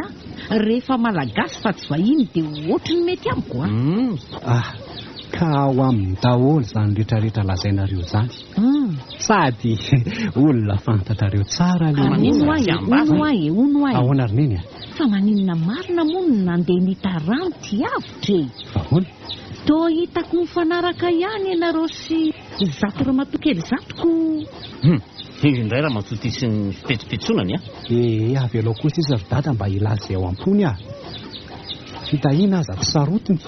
rehefa malagasy fa tsy vahiny dia ohatry ny mety amiko ka ao amin'ny daholo izany rehetrarehetra lazainareo izany. Sady olona fantatrareo tsara Ono ahy ahoana ry neny a? Fa maninona marina moa no nandeha nitarano ty avitra e. Ahoana? Toa hitako mifanaraka ihany ianareo sy zato ramatokely zatoko. Indray raha matoty sy ny fipetsopetsonany avy aloha kosa izy ry dada mba ilaza eo ampony fitahiana aza tsy sarotiny.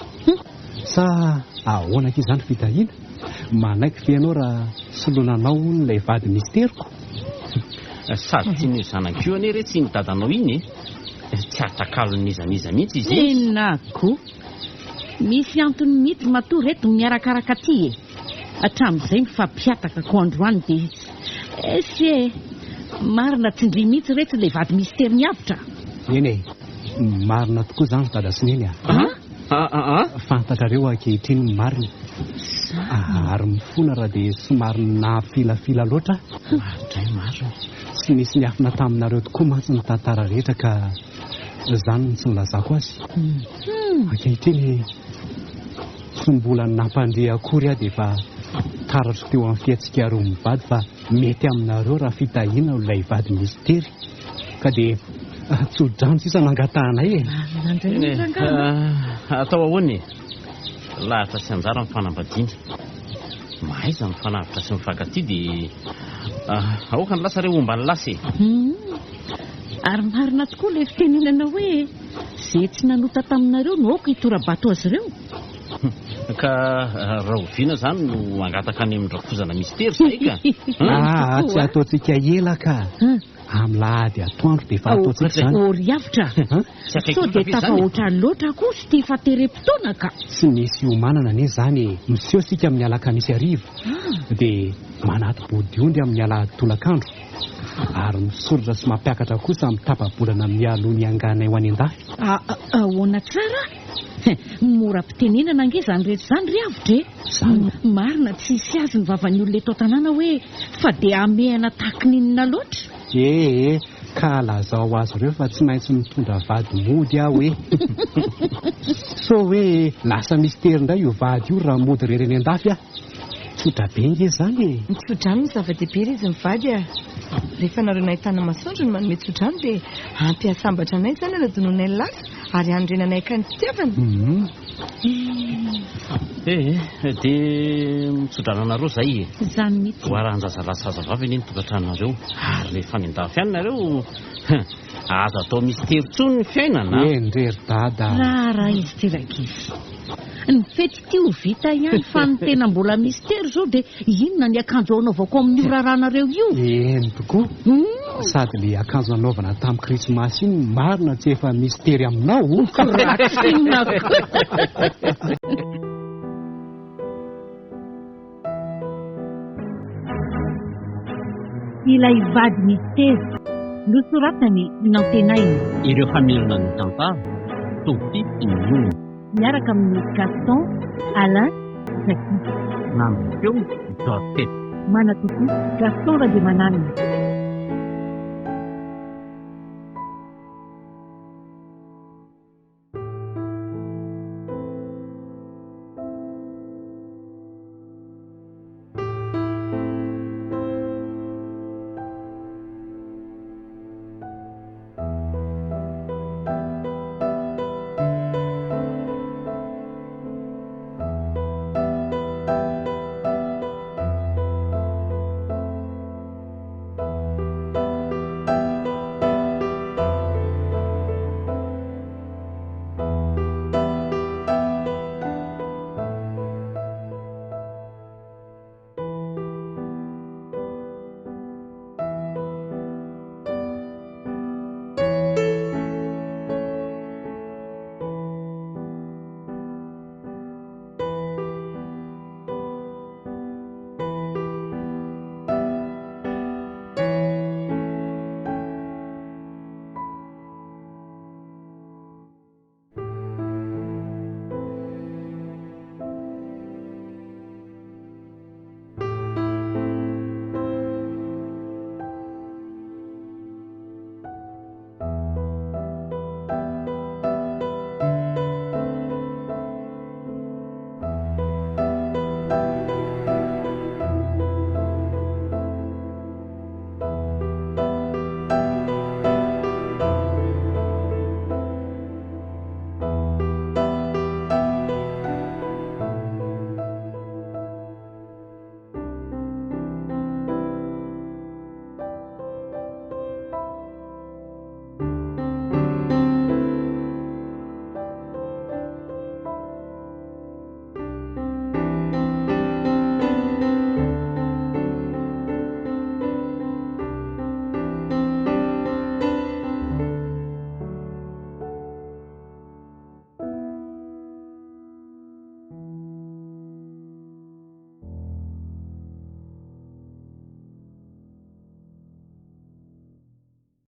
Sa ahoana k'izany fitahiana? Manaiky fe ianao raha solonanao n'ilay vady misteriko. Sady tsy ny zanak'io ane re tsy ny dadanao iny tsy atakalo nizaniza mihitsy izy. Enako misy antony mihitsy matoa reto miarakaraka aty hatramin'izay mifampiataka ko androany dia sy marina tsindry mihitsy reto ilay vady mistera niavitra. Eny marina tokoa izany dada sy neny fantatrareo ankehitriny marina. Ary mifona raha dia somary nafilafila loatra. Tsy nisy niafina taminareo tokoa mantsy ny tantara rehetra ka izany tsy nilazako azy. Ankehitriny tsy mbola nampandre akory aho dia efa taratra teo amin'ny fiantsika roa mivady fa mety aminareo raha fitahiana ilay vady mistery ka dia tsodrano sisa nangatanay atao ahoany lahatra sy anjara amin'ny fanambadiana mahaiza mifanavitra sy mifankaty dia aoka ny lasa reo omba ny lasa ary marina tokoa ilay fitenenana hoe izay tsy nanota taminareo no aoka hitorabato azy ireo ka raha oviana izany no angataka any amin'ny rafozana mistery zay ka tsy ataontsika ela ka amin'ny lahady atoandro dia efa ataontsika izany oriavitra sao dia tafahoatra loatra kosa tia faterem-potoana ka tsy misy iomanana anie izany miseho sika amin'ny alakamisy arivo dia manaty bodiondy amin'ny alahady tolakandro ary misoratra sy mampiakatra kosa amin'ny tapa-bolana mialoha ny anganay ho any an-dafy ahoana tsara mora-pitenenana ange izany rehetra izany ry avitra marina tsy hisy azy ny vavan'ny olona eto an-tanàna hoe fa dia amehana tahaka ninona loatra ka lazao azy ireo fa tsy maintsy mitondra vady mody aho hoe so hoe lasa mistery indray io vady io raha mody rereny an-dafy aho tsotra be nge izany mitsodrano ny zava-dehibe ry izy mivady rehefa nareo nahitana masoandro ny manome tsodrano dia ampiasambatra anay izany anadononay ny lasa ary andrenanay ka ny fitiavana dia mitsodrananareo zay izany mihitsy ho aranjazalasaza-vavy eny tokantranonareo ary rehefa ny andafy any nareo aza atao mistery tsony ny fiainana ndrery dada raha izy tirakivy ny fety tia ho vita ihany fa ny tena mbola mistery zao dia inona ny akanjo anaovako amin'ny io raharanareo io eny tokoa sady le akanjo nanaovana tamin'ny krismasy iny marina tsy efa mistery aminao ilay vady mistery nosoratany nantenainy ireo famelona ny tantara tofity ny ono miaraka amin'ny Gaston Alain Zaki namipeo joafety manatoky Gaston Radiomanana